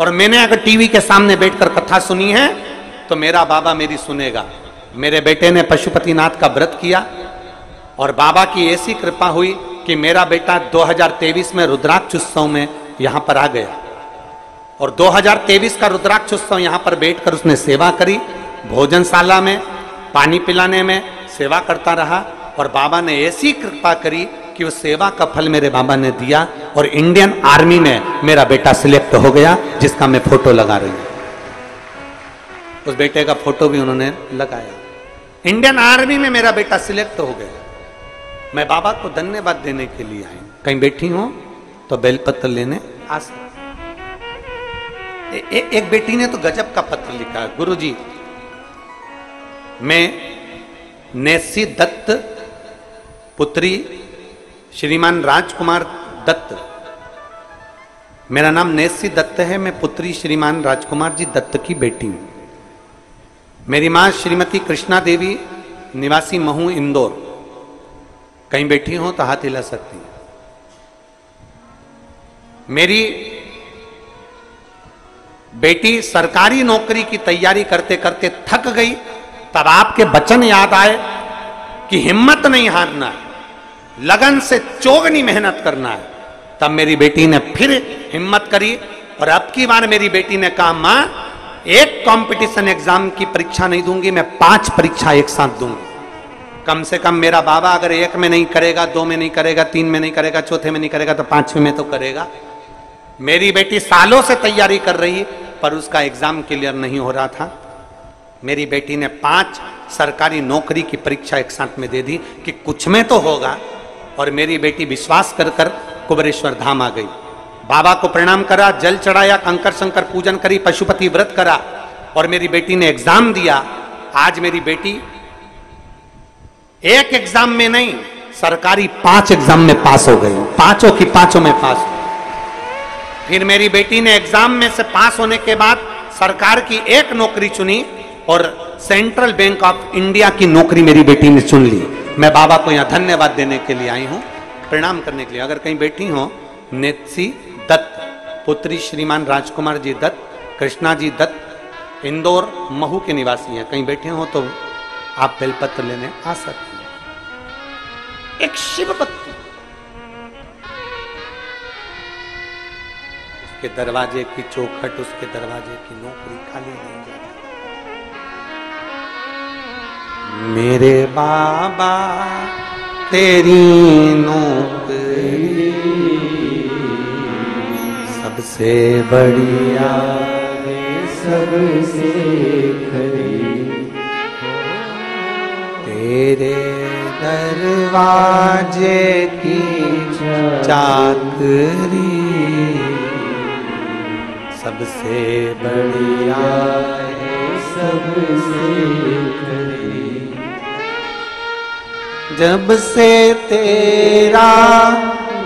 और मैंने अगर टीवी के सामने बैठकर कथा सुनी है, तो मेरा बाबा मेरी सुनेगा। मेरे बेटे ने पशुपतिनाथ का व्रत किया और बाबा की ऐसी कृपा हुई कि मेरा बेटा 2023 में रुद्राक्ष उत्सव में यहां पर आ गया। और 2023 का रुद्राक्ष उत्सव यहां पर बैठकर उसने सेवा करी, भोजनशाला में पानी पिलाने में सेवा करता रहा। और बाबा ने ऐसी कृपा करी कि उस सेवा का फल मेरे बाबा ने दिया और इंडियन आर्मी में मेरा बेटा सिलेक्ट हो गया, जिसका मैं फोटो लगा रही हूं। उस बेटे का फोटो भी उन्होंने लगाया। इंडियन आर्मी में मेरा बेटा सिलेक्ट हो गया। मैं बाबा को धन्यवाद देने के लिए आई। कहीं बैठी हो तो बेलपत्र लेने आ सकते। एक बेटी ने तो गजब का पत्र लिखा, गुरुजी मैं नेसी दत्त पुत्री श्रीमान राजकुमार दत्त, मेरा नाम नेसी दत्त है, मैं पुत्री श्रीमान राजकुमार जी दत्त की बेटी हूं। मेरी मां श्रीमती कृष्णा देवी, निवासी महू इंदौर। कहीं बैठी हो तो हाथ हिला सकती है। मेरी बेटी सरकारी नौकरी की तैयारी करते करते थक गई। तब आपके वचन याद आए कि हिम्मत नहीं हारना है, लगन से चौगनी मेहनत करना है। तब मेरी बेटी ने फिर हिम्मत करी और अब की बार मेरी बेटी ने कहा, मां एक कंपटीशन एग्जाम की परीक्षा नहीं दूंगी, मैं 5 परीक्षा एक साथ दूंगी। कम से कम मेरा बाबा अगर 1 में नहीं करेगा, 2 में नहीं करेगा, 3 में नहीं करेगा, 4थे में नहीं करेगा, तो 5वें में तो करेगा। मेरी बेटी सालों से तैयारी कर रही, पर उसका एग्जाम क्लियर नहीं हो रहा था। मेरी बेटी ने 5 सरकारी नौकरी की परीक्षा एक साथ में दे दी कि कुछ में तो होगा। और मेरी बेटी विश्वास कर कर कुबेरेश्वर धाम आ गई। बाबा को प्रणाम करा, जल चढ़ाया, कंकर शंकर पूजन करी, पशुपति व्रत करा और मेरी बेटी ने एग्जाम दिया। आज मेरी बेटी एक एग्जाम में नहीं, सरकारी 5 एग्जाम में पास हो गई, 5 की 5 में पास हो। फिर मेरी बेटी ने एग्जाम में से पास होने के बाद सरकार की एक नौकरी चुनी और सेंट्रल बैंक ऑफ इंडिया की नौकरी मेरी बेटी ने चुन ली। मैं बाबा को यहां धन्यवाद देने के लिए आई हूं, प्रणाम करने के लिए। अगर कहीं बैठी हो, नेत्सी दत्त पुत्री श्रीमान राजकुमार जी दत्त, कृष्णा जी दत्त, इंदौर महू के निवासी हैं। कहीं बैठे हो तो आप बेलपत्र लेने आ सकते हैं। एक शिव बत्ती, उसके दरवाजे की चौखट, उसके दरवाजे की नौकरी खाली नहीं जाती। मेरे बाबा तेरी नौकरी सबसे बढ़िया है, सबसे खरी, तेरे दरवाजे की चाकरी सबसे बढ़िया है, सबसे खरी। जब से तेरा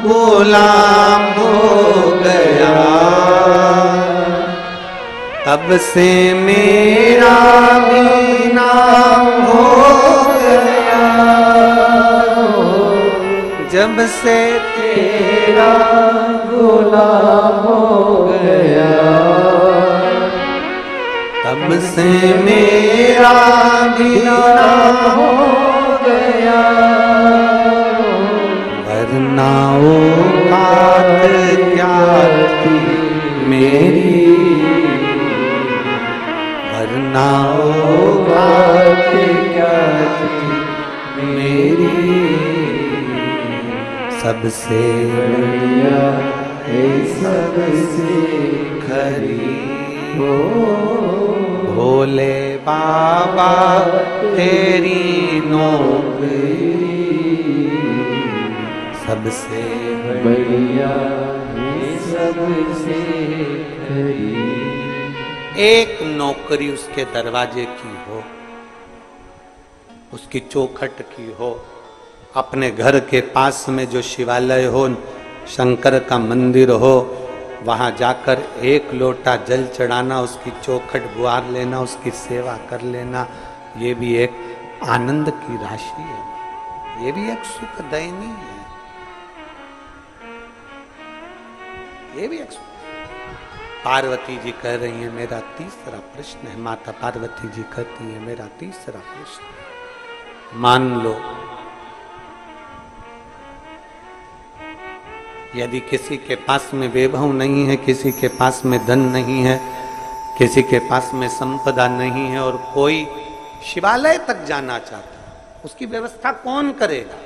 गुलाम हो गया, तब से मेरा भी नाम हो गया। जब से तेरा गुलाम हो गया, तब से मेरा भी नाम हो गया, वरना औकात क्या थी मेरी, वरना औकात क्या थी मेरी। सबसे बढ़िया है सबसे खरी हो, भोले बाबा तेरी नौकरी, सबसे बढ़िया है सबसे खरी। एक नौकरी उसके दरवाजे की हो, उसकी चौखट की हो, अपने घर के पास में जो शिवालय हो, शंकर का मंदिर हो, वहां जाकर एक लोटा जल चढ़ाना, उसकी चौखट गुहार लेना, उसकी सेवा कर लेना, ये भी एक आनंद की राशि है, ये भी एक सुख दैनी है, ये भी एक सुख। पार्वती जी कह रही है मेरा तीसरा प्रश्न है, माता पार्वती जी कहती है मेरा तीसरा प्रश्न, मान लो यदि किसी के पास में वैभव नहीं है, किसी के पास में धन नहीं है, किसी के पास में संपदा नहीं है और कोई शिवालय तक जाना चाहता है, उसकी व्यवस्था कौन करेगा?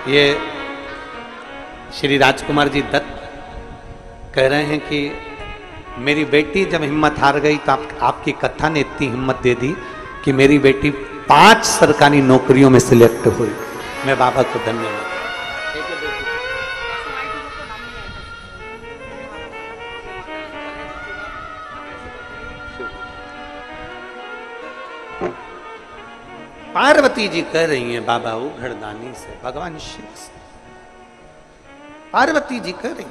ये श्री राजकुमार जी दत्त कह रहे हैं कि मेरी बेटी जब हिम्मत हार गई तो आपकी कथा ने इतनी हिम्मत दे दी कि मेरी बेटी 5 सरकारी नौकरियों में सिलेक्ट हुई। मैं बाबा को धन्यवाद। पार्वती जी कह रही हैं बाबा उघड़दानी से, भगवान शिव से। पार्वती जी कह रही,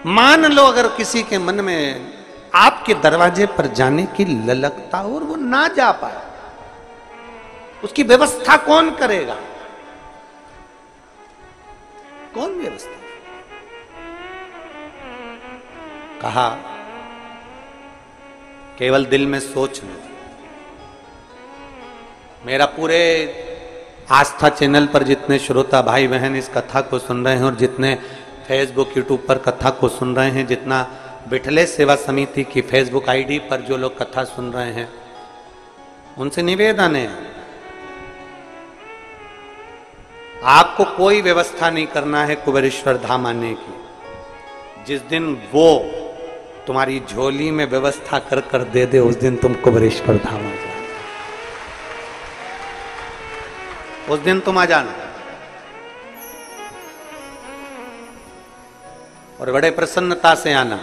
मान लो अगर किसी के मन में आपके दरवाजे पर जाने की ललकता और वो ना जा पाए, उसकी व्यवस्था कौन करेगा? कौन व्यवस्था? कहा केवल दिल में सोच लो। मेरा पूरे आस्था चैनल पर जितने श्रोता भाई बहन इस कथा को सुन रहे हैं और जितने फेसबुक यूट्यूब पर कथा को सुन रहे हैं, जितना बिठले सेवा समिति की फेसबुक आईडी पर जो लोग कथा सुन रहे हैं, उनसे निवेदन है आपको कोई व्यवस्था नहीं करना है कुबेरेश्वर धाम आने की। जिस दिन वो तुम्हारी झोली में व्यवस्था कर कर दे दे, उस दिन तुम कुबेरेश्वर धाम आ जाओ, उस दिन तुम आ जाना और बड़े प्रसन्नता से आना।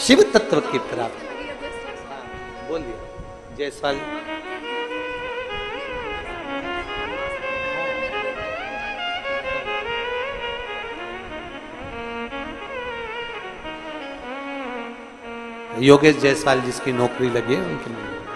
शिव तत्व की प्राप्ति। बोलिए जयसवाल। योगेश जायसवाल जिसकी नौकरी लगी है उनकी नौकरी।